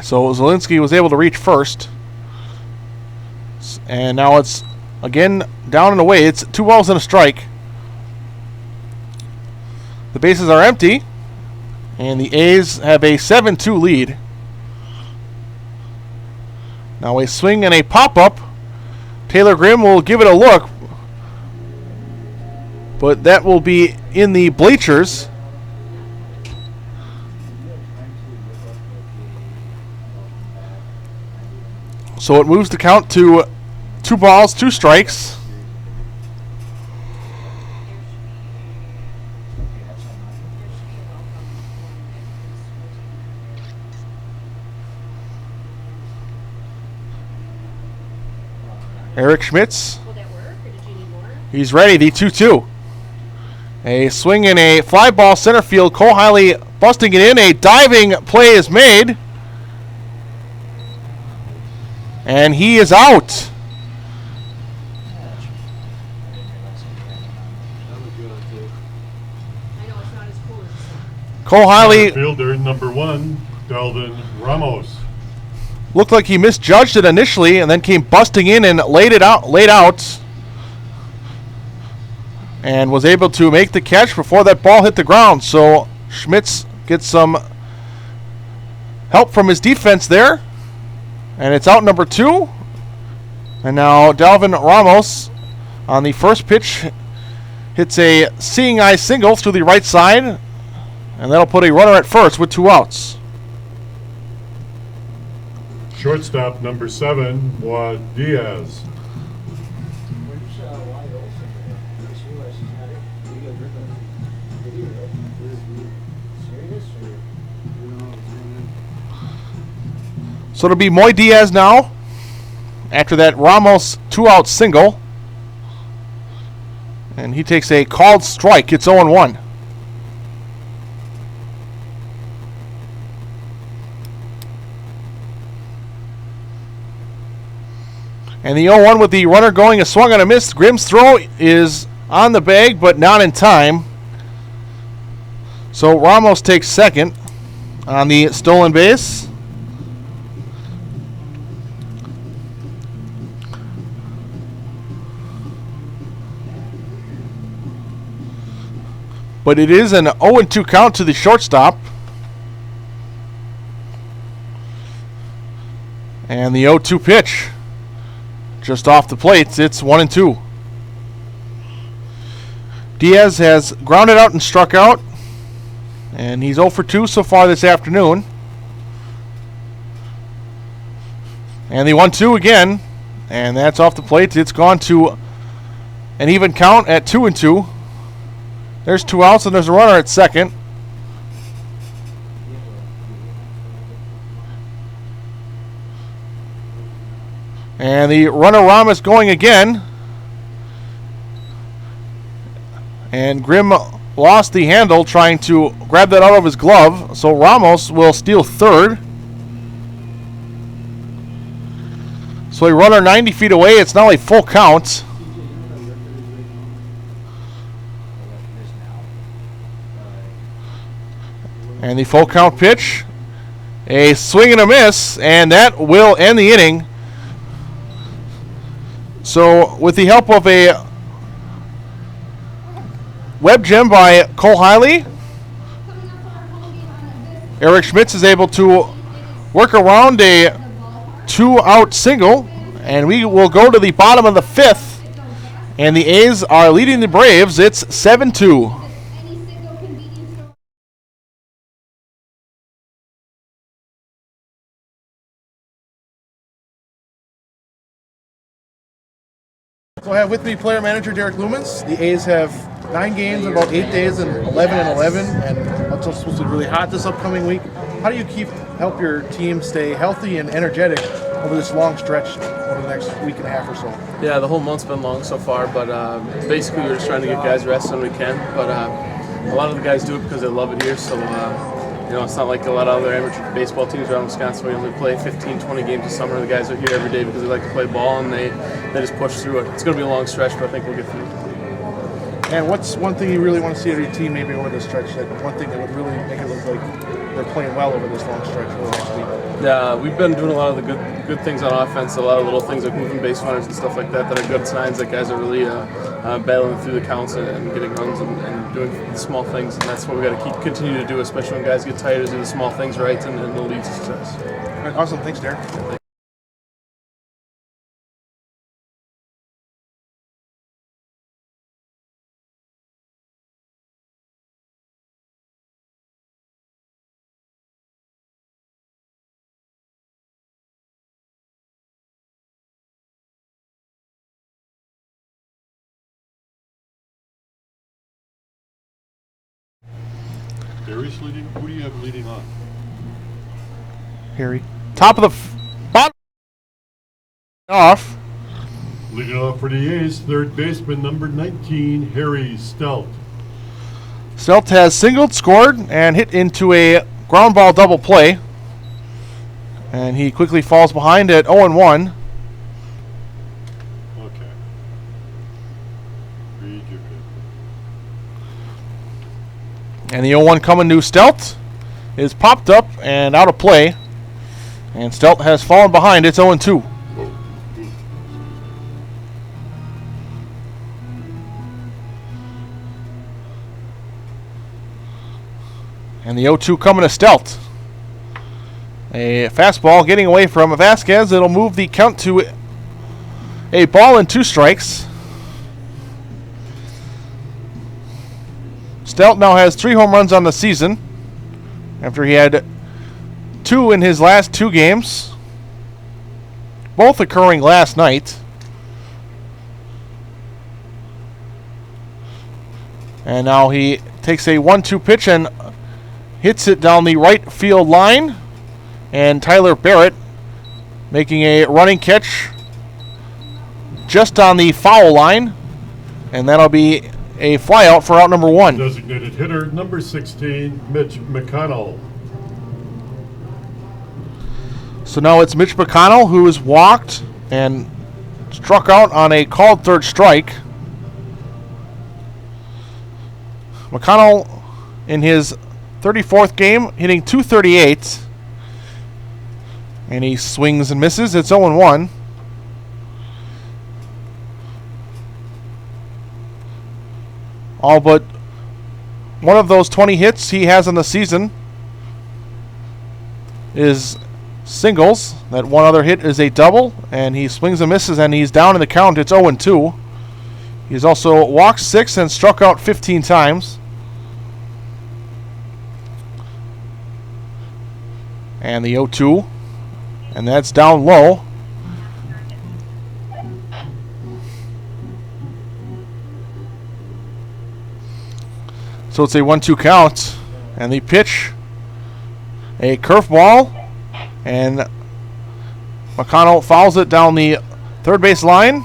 So Zielinski was able to reach first. And now it's again down and away. It's 2 balls and a strike. The bases are empty. And the A's have a 7-2 lead. Now a swing and a pop-up. Taylor Grimm will give it a look. But that will be in the bleachers. So it moves the count to 2 balls, 2 strikes. Eric Schmitz. He's ready, the 2-2. A swing and a fly ball center field. Cole Hiley busting it in. A diving play is made. And he is out. Cole Hiley. Fielder number 1, Delvin Ramos. Looked like he misjudged it initially and then came busting in and laid out. And was able to make the catch before that ball hit the ground. So Schmitz gets some help from his defense there. And it's out number 2. And now Delvin Ramos on the first pitch hits a seeing eye single to the right side. And that'll put a runner at first with 2 outs. Shortstop number 7, Juan Diaz. So it'll be Moy Diaz now after that Ramos 2-out single. And he takes a called strike. It's 0-1. And the 0-1 with the runner going a swung and a miss. Grimm's throw is on the bag, but not in time. So Ramos takes second on the stolen base. But it is an 0-2 count to the shortstop. And the 0-2 pitch. Just off the plate, it's 1-2. Diaz has grounded out and struck out. And he's 0 for 2 so far this afternoon. And the 1-2 again. And that's off the plate. It's gone to an even count at 2-2. There's 2 outs and there's a runner at second. And the runner Ramos going again. And Grimm lost the handle trying to grab that out of his glove. So Ramos will steal third. So a runner 90 feet away. It's now a full count. And the full count pitch. A swing and a miss. And that will end the inning. So with the help of a web gem by Cole Hiley, Eric Schmitz is able to work around a 2-out single. And we will go to the bottom of the 5th. And the A's are leading the Braves. It's 7-2. So I have with me player manager Derek Lumens. The A's have 9 games in about 8 days and 11-11, and it's also supposed to be really hot this upcoming week. How do you help your team stay healthy and energetic over this long stretch over the next week and a half or so? Yeah, the whole month's been long so far, but basically we're just trying to get guys rest when we can. But a lot of the guys do it because they love it here, so it's not like a lot of other amateur baseball teams around Wisconsin. We only play 15, 20 games a summer. The guys are here every day because they like to play ball, and they just push through it. It's going to be a long stretch, but I think we'll get through it. And what's one thing you really want to see out of your team maybe over this stretch? Like one thing that would really make it look like they're playing well over this long stretch over the next week? Yeah, we've been doing a lot of the good things on offense, a lot of little things like moving base runners and stuff like that are good signs that guys are really battling through the counts and getting runs and doing the small things. And that's what we got to continue to do, especially when guys get tired, is do the small things right and it'll lead to success. All right, awesome. Thanks, Derek. Harry's leading. Who do you have leading off? Harry. Top of the bottom off. Leading off for the A's, third baseman number 19, Harry Stout. Stelt has singled, scored, and hit into a ground ball double play. And he quickly falls behind at 0-1. Okay. Read your paper. And the 0-1 coming to Stelt is popped up and out of play. And Stelt has fallen behind. It's 0-2. And the 0-2 coming to Stelt. A fastball getting away from Vasquez. It'll move the count to a ball and 2 strikes. Stelt now has 3 home runs on the season after he had 2 in his last 2 games, both occurring last night. And now he takes a 1-2 pitch and hits it down the right field line. And Tyler Barrett making a running catch just on the foul line. And that'll be a flyout for out number 1. Designated hitter number 16, Mitch McConnell. So now it's Mitch McConnell who is walked and struck out on a called third strike. McConnell in his 34th game hitting .238. And he swings and misses. It's 0-1. All but one of those 20 hits he has on the season is singles. That one other hit is a double, and he swings and misses, and he's down in the count. It's 0-2. He's also walked 6 and struck out 15 times. And the 0-2, and that's down low. So it's a 1-2 count, and the pitch, a curveball, and McConnell fouls it down the third base line.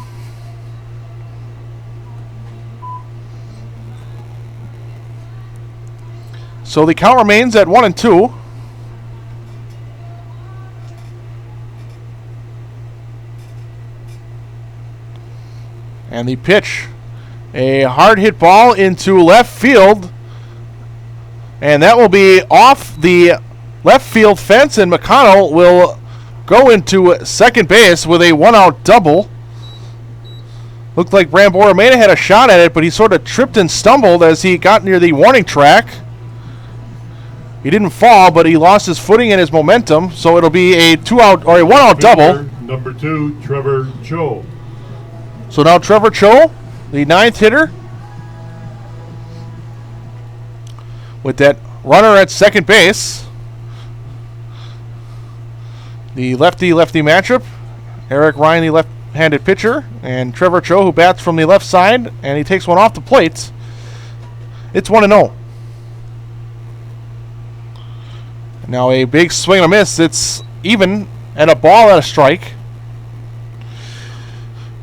So the count remains at 1-2. And the pitch, a hard hit ball into left field. And that will be off the left field fence, and McConnell will go into second base with a 1-out double. Looked like Brambora may have had a shot at it, but he sort of tripped and stumbled as he got near the warning track. He didn't fall, but he lost his footing and his momentum, so it'll be a 2-out or a 1-out double. Number 2, Trevor Cho. So now Trevor Cho, the 9th hitter, with that runner at second base. The lefty-lefty matchup. Eric Ryan, the left-handed pitcher, and Trevor Cho, who bats from the left side, and he takes one off the plate. It's 1-0. Now a big swing and a miss. It's even, and a ball and a strike.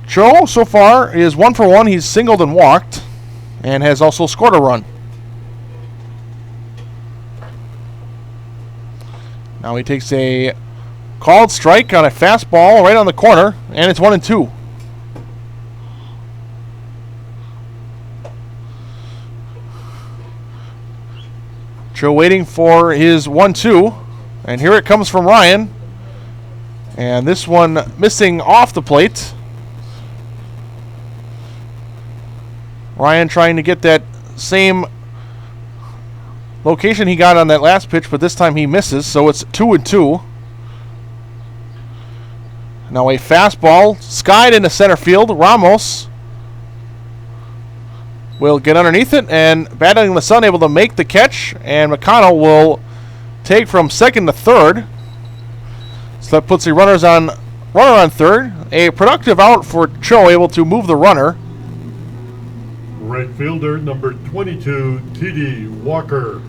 Cho, so far, is 1 for 1. He's singled and walked, and has also scored a run. Now he takes a called strike on a fastball right on the corner, and it's 1-2. Joe waiting for his 1-2. And here it comes from Ryan. And this one missing off the plate. Ryan trying to get that same location he got on that last pitch, but this time he misses, so it's 2-2. Now a fastball skied into center field. Ramos will get underneath it, and battling the sun, able to make the catch, and McConnell will take from second to third. So that puts the runner on third. A productive out for Cho, able to move the runner. Right fielder number 22, T.D. Walker.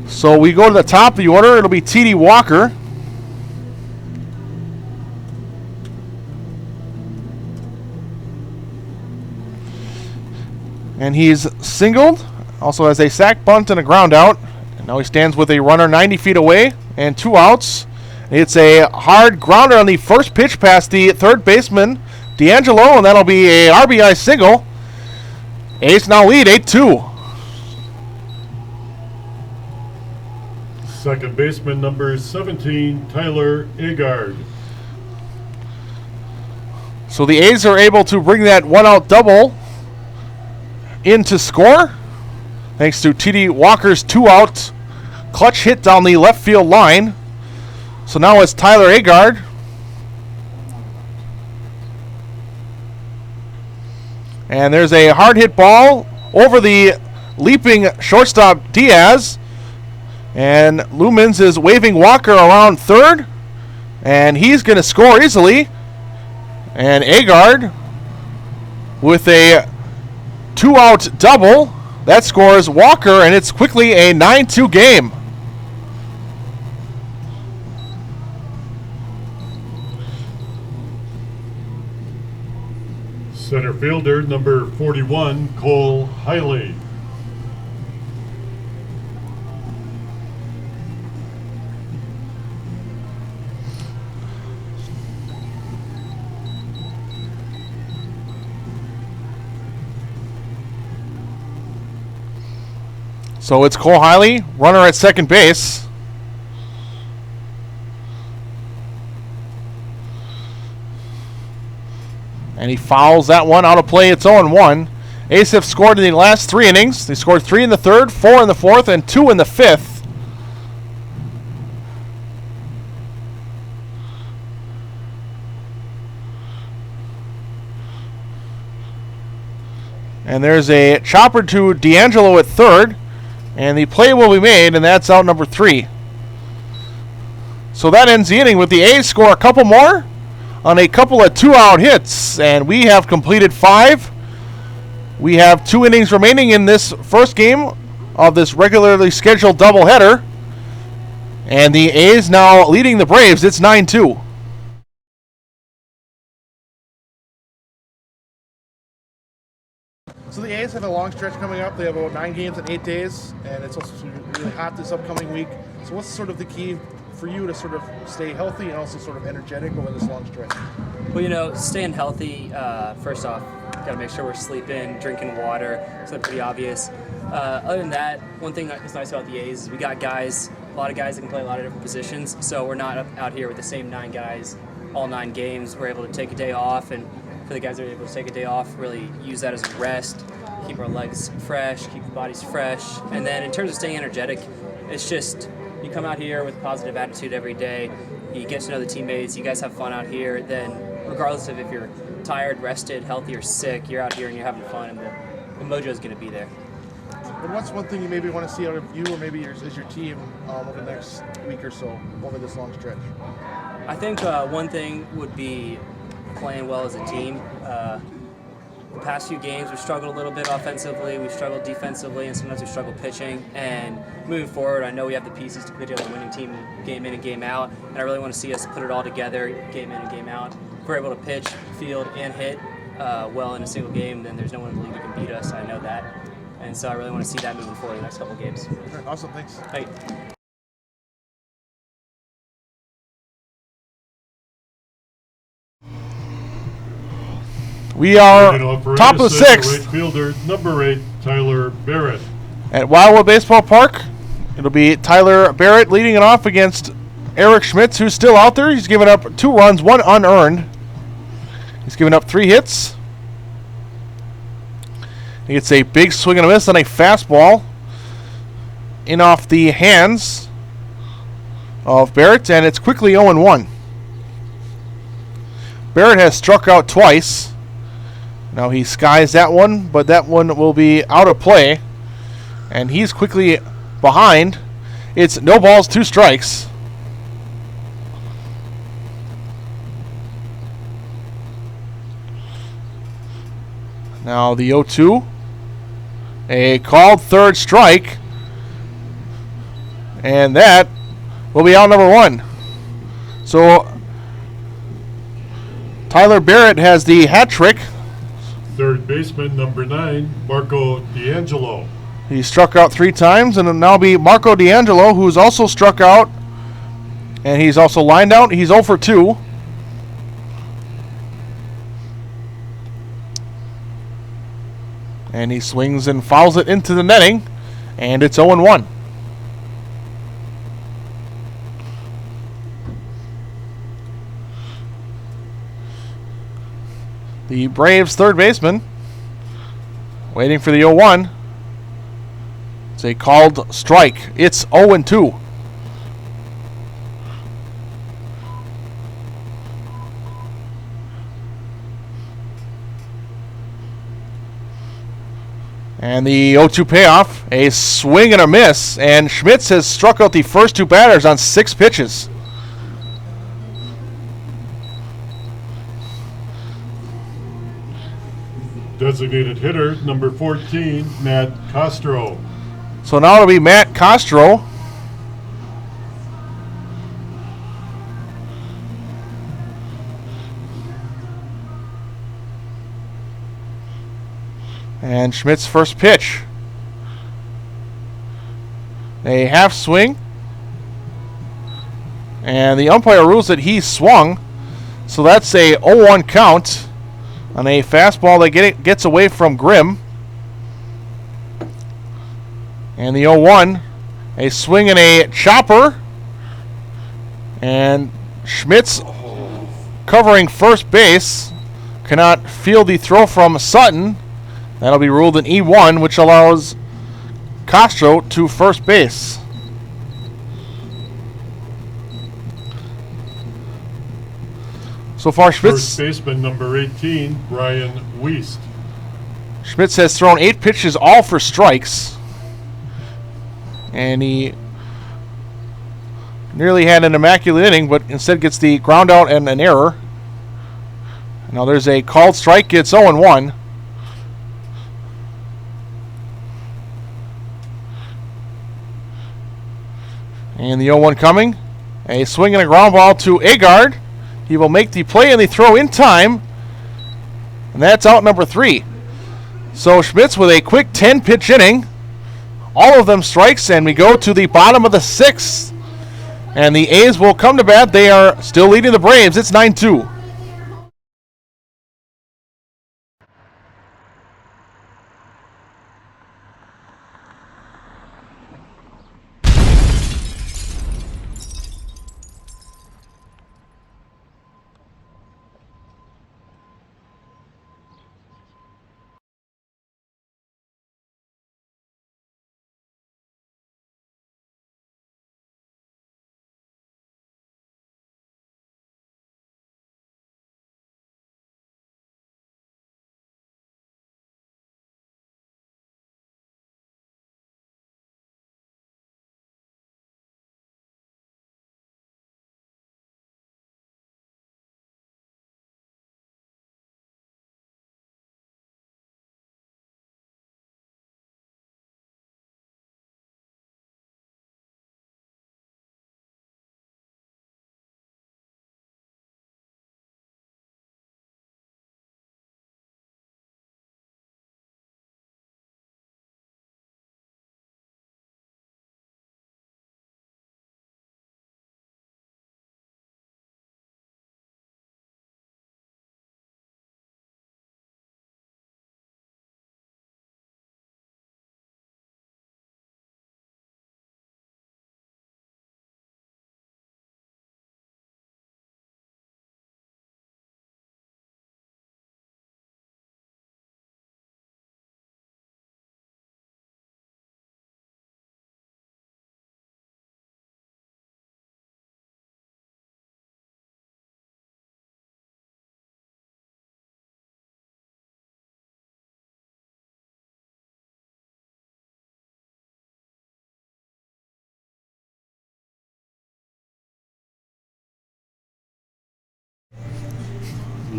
So we go to the top of the order. It'll be T.D. Walker. And he's singled. Also has a sac bunt and a ground out. And now he stands with a runner 90 feet away and 2 outs. It's a hard grounder on the first pitch past the third baseman, D'Angelo, and that'll be a RBI single. A's now lead 8-2. Second baseman number 17, Tyler Agard. So the A's are able to bring that 1-out double in to score, thanks to T.D. Walker's 2-out clutch hit down the left field line. So now it's Tyler Agard. And there's a hard hit ball over the leaping shortstop Diaz. And Lumens is waving Walker around third. And he's going to score easily. And Agard with a 2-out double. That scores Walker, and it's quickly a 9-2 game. Center fielder number 41, Cole Hiley. So it's Cole Hiley, runner at second base. And he fouls that one out of play. It's 0-1. A's have scored in the last 3 innings. They scored 3 in the third, 4 in the fourth, and 2 in the fifth. And there's a chopper to D'Angelo at third. And the play will be made, and that's out number 3. So that ends the inning with the A's score a couple more on a couple of 2-out hits. And we have completed 5. We have 2 innings remaining in this first game of this regularly scheduled doubleheader. And the A's now leading the Braves. It's 9-2. So the A's have a long stretch coming up. They have about 9 games in 8 days, and it's also really hot this upcoming week. So what's sort of the key for you to sort of stay healthy and also sort of energetic over this long stretch? Well, staying healthy, first off, got to make sure we're sleeping, drinking water. So that's pretty obvious. Other than that, one thing that's nice about the A's is we got guys, a lot of guys that can play a lot of different positions. So we're not out here with the same 9 guys all 9 games. We're able to take a day off, and for the guys that are able to take a day off, really use that as a rest, keep our legs fresh, keep the bodies fresh. And then in terms of staying energetic, it's just you come out here with a positive attitude every day, you get to know the teammates, you guys have fun out here, then regardless of if you're tired, rested, healthy, or sick, you're out here and you're having fun, and the mojo is going to be there. And what's one thing you maybe want to see out of you or maybe as your team over the next week or so, over this long stretch? I think one thing would be playing well as a team. The past few games, we've struggled a little bit offensively, we've struggled defensively, and sometimes we've struggled pitching. And moving forward, I know we have the pieces to put together a winning team game in and game out, and I really want to see us put it all together game in and game out. If we're able to pitch, field, and hit well in a single game, then there's no one in the league that can beat us. I know that. And so I really want to see that moving forward in the next couple games. Okay, awesome, thanks. Hey. We are Leading off for top of Addison, 6th. Right fielder number 8, Tyler Barrett. At Wildwood Baseball Park, it'll be Tyler Barrett leading it off against Eric Schmitz, who's still out there. He's given up 2 runs, 1 unearned. He's given up 3 hits. He gets a big swing and a miss on a fastball in off the hands of Barrett, and it's quickly 0-1. Barrett has struck out twice. Now he skies that one, but that one will be out of play. And he's quickly behind. It's no balls, 2 strikes. Now the 0-2. A called third strike. And that will be out number 1. So Tyler Barrett has the hat trick. Third baseman, number 9, Marco D'Angelo. He struck out 3 times, and it'll now be Marco D'Angelo, who's also struck out. And he's also lined out. He's 0 for 2. And he swings and fouls it into the netting. And it's 0-1. The Braves' third baseman waiting for the 0-1. It's a called strike. It's 0-2. And the 0-2 payoff, a swing and a miss, and Schmitz has struck out the first 2 batters on 6 pitches. Designated hitter, number 14, Matt Castro. So now it'll be Matt Castro. And Schmidt's first pitch. A half swing. And the umpire rules that he swung. So that's a 0-1 count on a fastball that gets away from Grimm. And the 0-1, a swing and a chopper. And Schmitz covering first base cannot field the throw from Sutton. That'll be ruled an E1, which allows Castro to first base. So far, Schmitz. First baseman, number 18, Brian Wiest. Schmitz has thrown 8 pitches, all for strikes. And he nearly had an immaculate inning, but instead gets the ground out and an error. Now there's a called strike. It's 0-1. And the 0-1 coming. A swing and a ground ball to Agard. He will make the play and the throw in time. And that's out number 3. So Schmitz with a quick 10-pitch inning. All of them strikes, and we go to the bottom of the 6th. And the A's will come to bat. They are still leading the Braves. It's 9-2.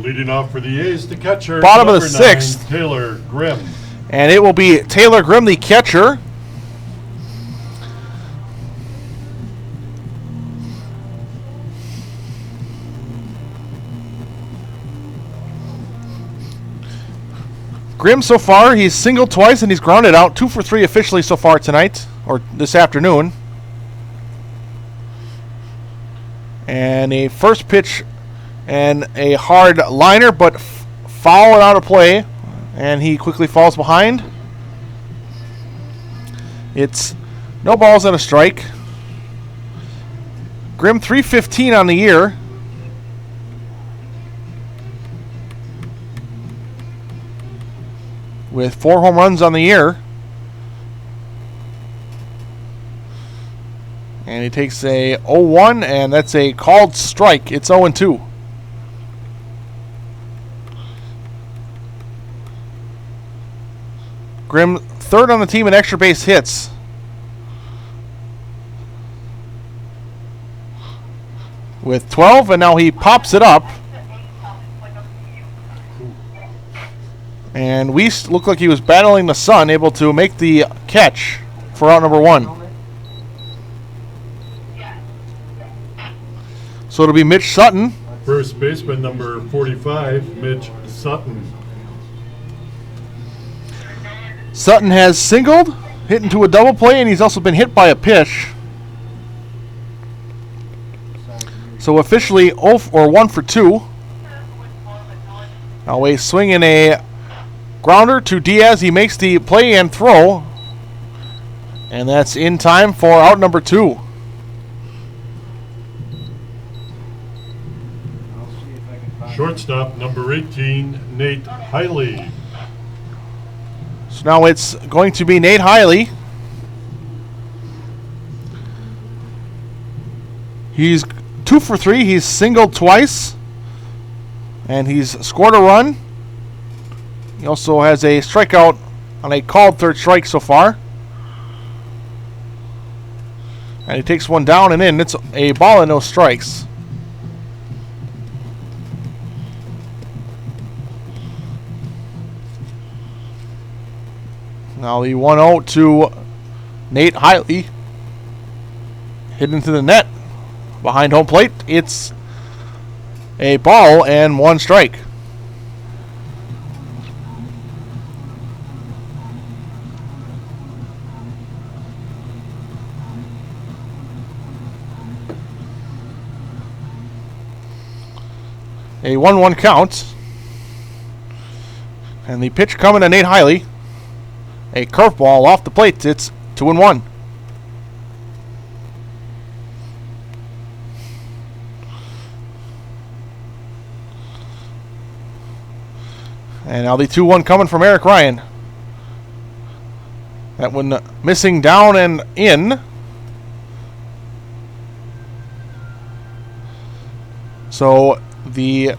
Leading off for the A's, the catcher. Bottom of the number 9, 6th. Taylor Grimm. And it will be Taylor Grimm, the catcher. Grimm so far, he's singled twice and he's grounded out. 2 for 3 officially so far tonight, or this afternoon. And a first pitch and a hard liner, but foul and out of play. And he quickly falls behind. It's no balls and a strike. Grimm 315 on the year. With 4 home runs on the year. And he takes a 0-1, and that's a called strike. It's 0-2. Grimm, third on the team in extra base hits. With 12, and now he pops it up. And Weiss looked like he was battling the sun, able to make the catch for out number 1. So it'll be Mitch Sutton. First baseman number 45, Mitch Sutton. Sutton has singled, hit into a double play, and he's also been hit by a pitch. So officially 1 for 2. Now a swing and a grounder to Diaz. He makes the play and throw. And that's in time for out number 2. Shortstop number 18, Nate Hiley. So now it's going to be Nate Hiley. He's 2 for 3. He's singled twice. And he's scored a run. He also has a strikeout on a called third strike so far. And he takes one down and in. It's a ball and no strikes. Now the 1-0 to Nate Hiley. Hit into the net. Behind home plate, it's a ball and 1 strike. A 1-1 count. And the pitch coming to Nate Hiley. A curveball off the plate. It's 2-1. And now the 2-1 coming from Eric Ryan. That one missing down and in. So the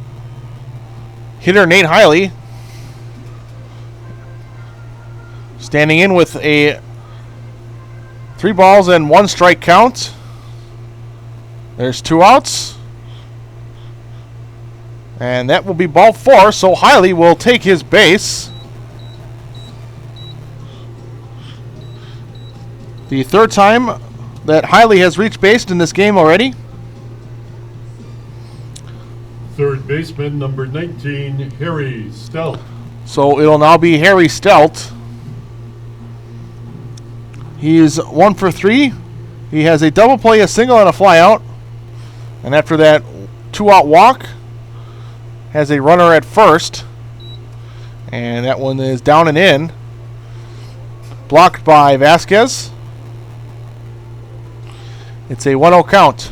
hitter Nate Hiley standing in with a 3 balls and 1 strike count. There's 2 outs. And that will be ball 4, so Hiley will take his base. The 3rd time that Hiley has reached base in this game already. Third baseman number 19, Harry Stout. So it'll now be Harry Stout. He's 1 for 3. He has a double play, a single, and a fly out. And after that 2-out walk, has a runner at first. And that one is down and in. Blocked by Vasquez. It's a 1-0 count.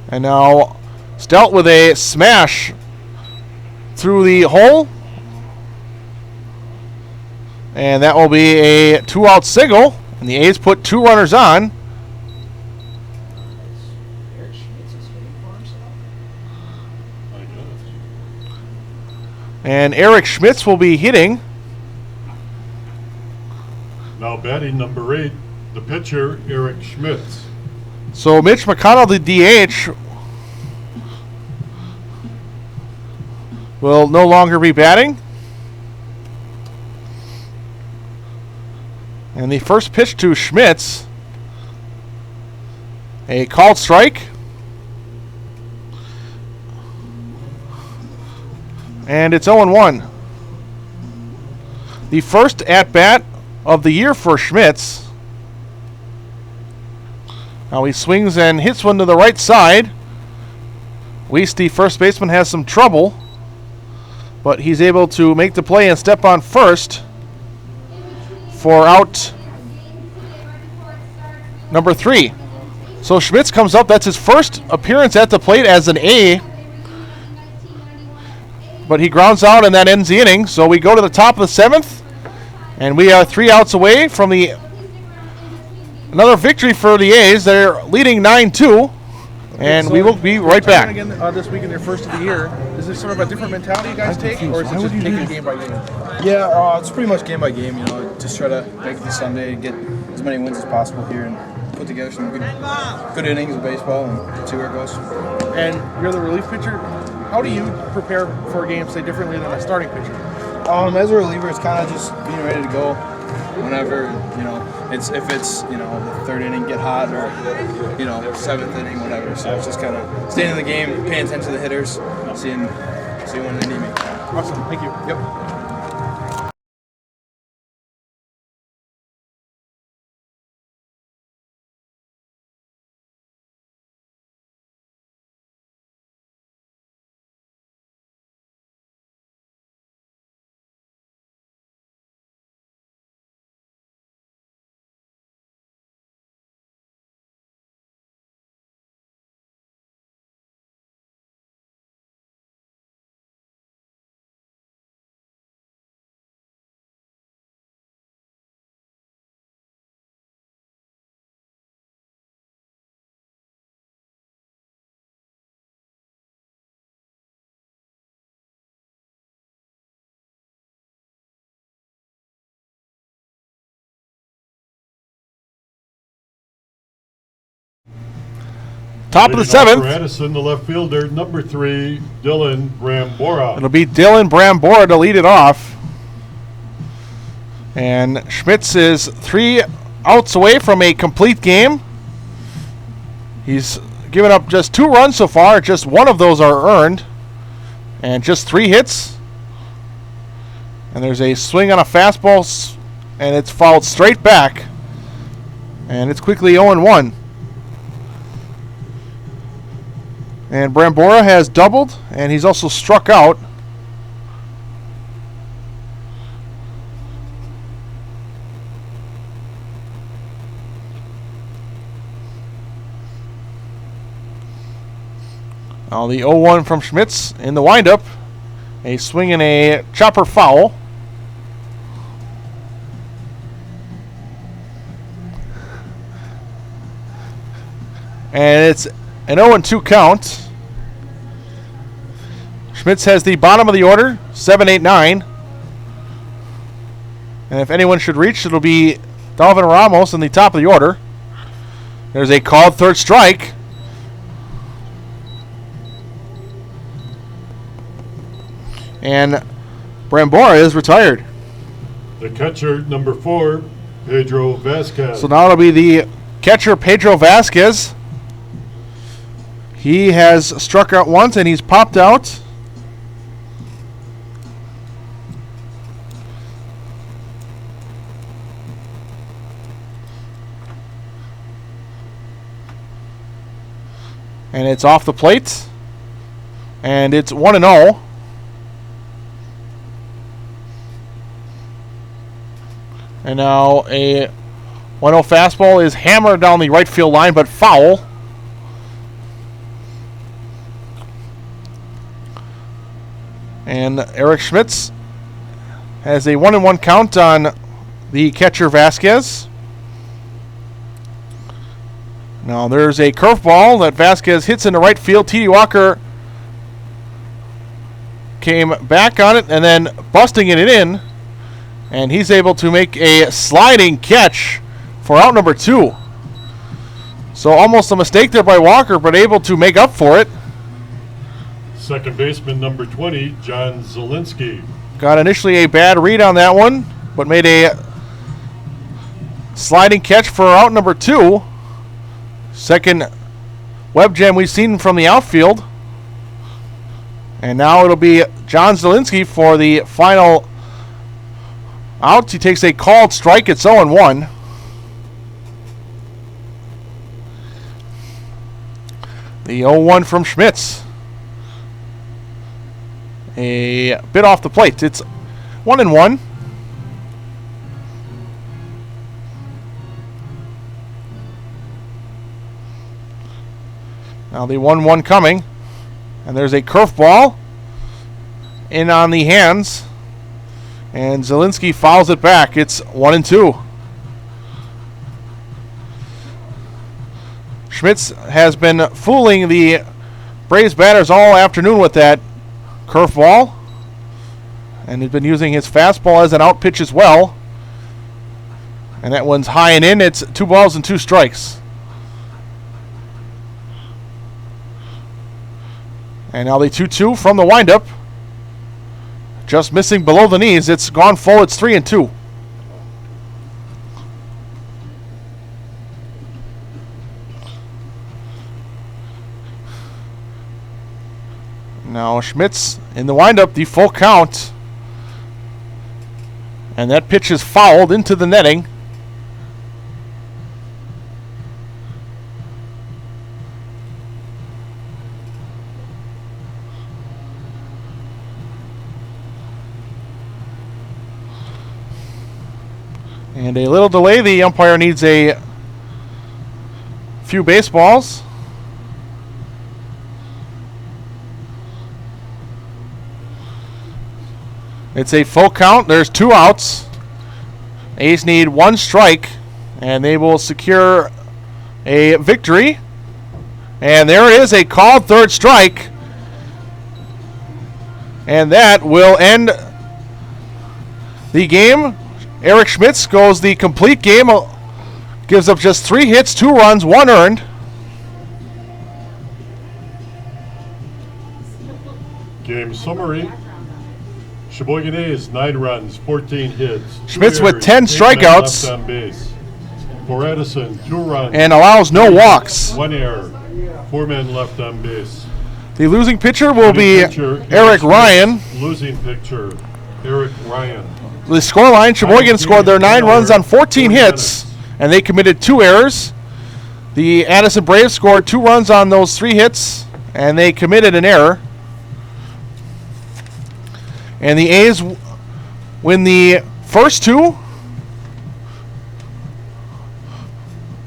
And now Stout with a smash through the hole. And that will be a 2-out single. And the A's put 2 runners on. And Eric Schmitz will be hitting. Now batting number 8, the pitcher, Eric Schmitz. So Mitch McConnell, the DH, will no longer be batting. And the first pitch to Schmitz, a called strike. And it's 0-1. The first at-bat of the year for Schmitz. Now he swings and hits one to the right side. Weiss, the first baseman, has some trouble, but he's able to make the play and step on first for out number 3. So Schmitz comes up. That's his first appearance at the plate as an A. But he grounds out, and that ends the inning. So we go to the top of the 7th, and we are 3 outs away from another victory for the A's. They're leading 9-2, and so we will be right back. Again, this week in their first of the year, is this sort of a different mentality you guys take, or is it just taking it game by game? Yeah, it's pretty much game by game. Just try to make it to Sunday and get as many wins as possible here and put together some good innings of baseball and see where it goes. And you're the relief pitcher. How do you prepare for a game, say, differently than a starting pitcher? As a reliever, it's kind of just being ready to go whenever, if it's, the third inning, get hot, or, 7th inning, whatever. So it's just kind of staying in the game, paying attention to the hitters, seeing when they need me. Awesome. Thank you. Yep. Top of the Leading off 7th. For Addison, the left fielder, number 3, Dylan Brambora. It'll be Dylan Brambora to lead it off. And Schmitz is 3 outs away from a complete game. He's given up just 2 runs so far. Just 1 of those are earned. And just 3 hits. And there's a swing on a fastball, and it's fouled straight back. And it's quickly 0-1. And Brambora has doubled, and he's also struck out. Now the 0-1 from Schmitz in the windup. A swing and a chopper foul. And it's an 0-2 count. Schmitz has the bottom of the order, 7, 8, 9. And if anyone should reach, it'll be Dalvin Ramos in the top of the order. There's a called third strike. And Brambora is retired. The catcher, number 4, Pedro Vasquez. So now it'll be the catcher, Pedro Vasquez. He has struck out once, and he's popped out. And it's off the plate. And it's 1-0. And now a 1-0 fastball is hammered down the right field line, but foul. And Eric Schmitz has a 1-1 count on the catcher Vasquez. Now there's a curveball that Vasquez hits into right field. T.D. Walker came back on it and then busting it in. And he's able to make a sliding catch for out number 2. So almost a mistake there by Walker, but able to make up for it. Second baseman number 20, John Zielinski. Got initially a bad read on that one, but made a sliding catch for out number 2. Second web jam we've seen from the outfield. And now it'll be John Zielinski for the final out. He takes a called strike. It's 0-1. The 0-1 from Schmitz. A bit off the plate. It's 1-1. Now the 1-1 coming. And there's a curveball in on the hands. And Zielinski fouls it back. It's 1-2. Schmitz has been fooling the Braves batters all afternoon with that curveball. And he's been using his fastball as an out pitch as well. And that one's high and in. It's 2 balls and 2 strikes. And now the 2-2 from the windup. Just missing below the knees. It's gone full. It's 3-2. Now Schmitz in the windup, the full count. And that pitch is fouled into the netting. And a little delay. The umpire needs a few baseballs. It's a full count. There's 2 outs. A's need 1 strike, and they will secure a victory. And there it is, a called third strike. And that will end the game. Eric Schmitz goes the complete game, gives up just 3 hits, 2 runs, 1 earned. Game summary. Sheboygan A's 9 runs, 14 hits. Schmitz with 10 strikeouts. Left on base. For Addison, 2 runs. And allows no walks. 1 error. 4 men left on base. The losing pitcher will be Eric Ryan. Losing pitcher, Eric Ryan. The scoreline, Sheboygan scored their 9 runs on 14 hits, and they committed 2 errors. The Addison Braves scored 2 runs on those 3 hits, and they committed an error. And the A's win the first 2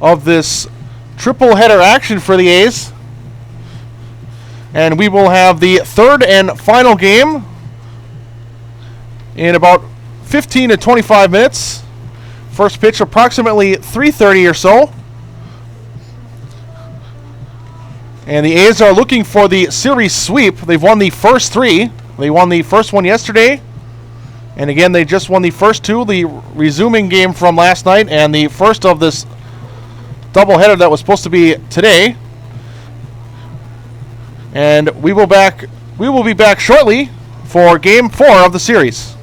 of this triple header action for the A's. And we will have the 3rd and final game in about 15 to 25 minutes. First pitch approximately 3:30 or so. And the A's are looking for the series sweep. They've won the first 3. They won the first one yesterday. And again, they just won the first 2, the resuming game from last night and the first of this doubleheader that was supposed to be today. And we will be back shortly for game 4 of the series.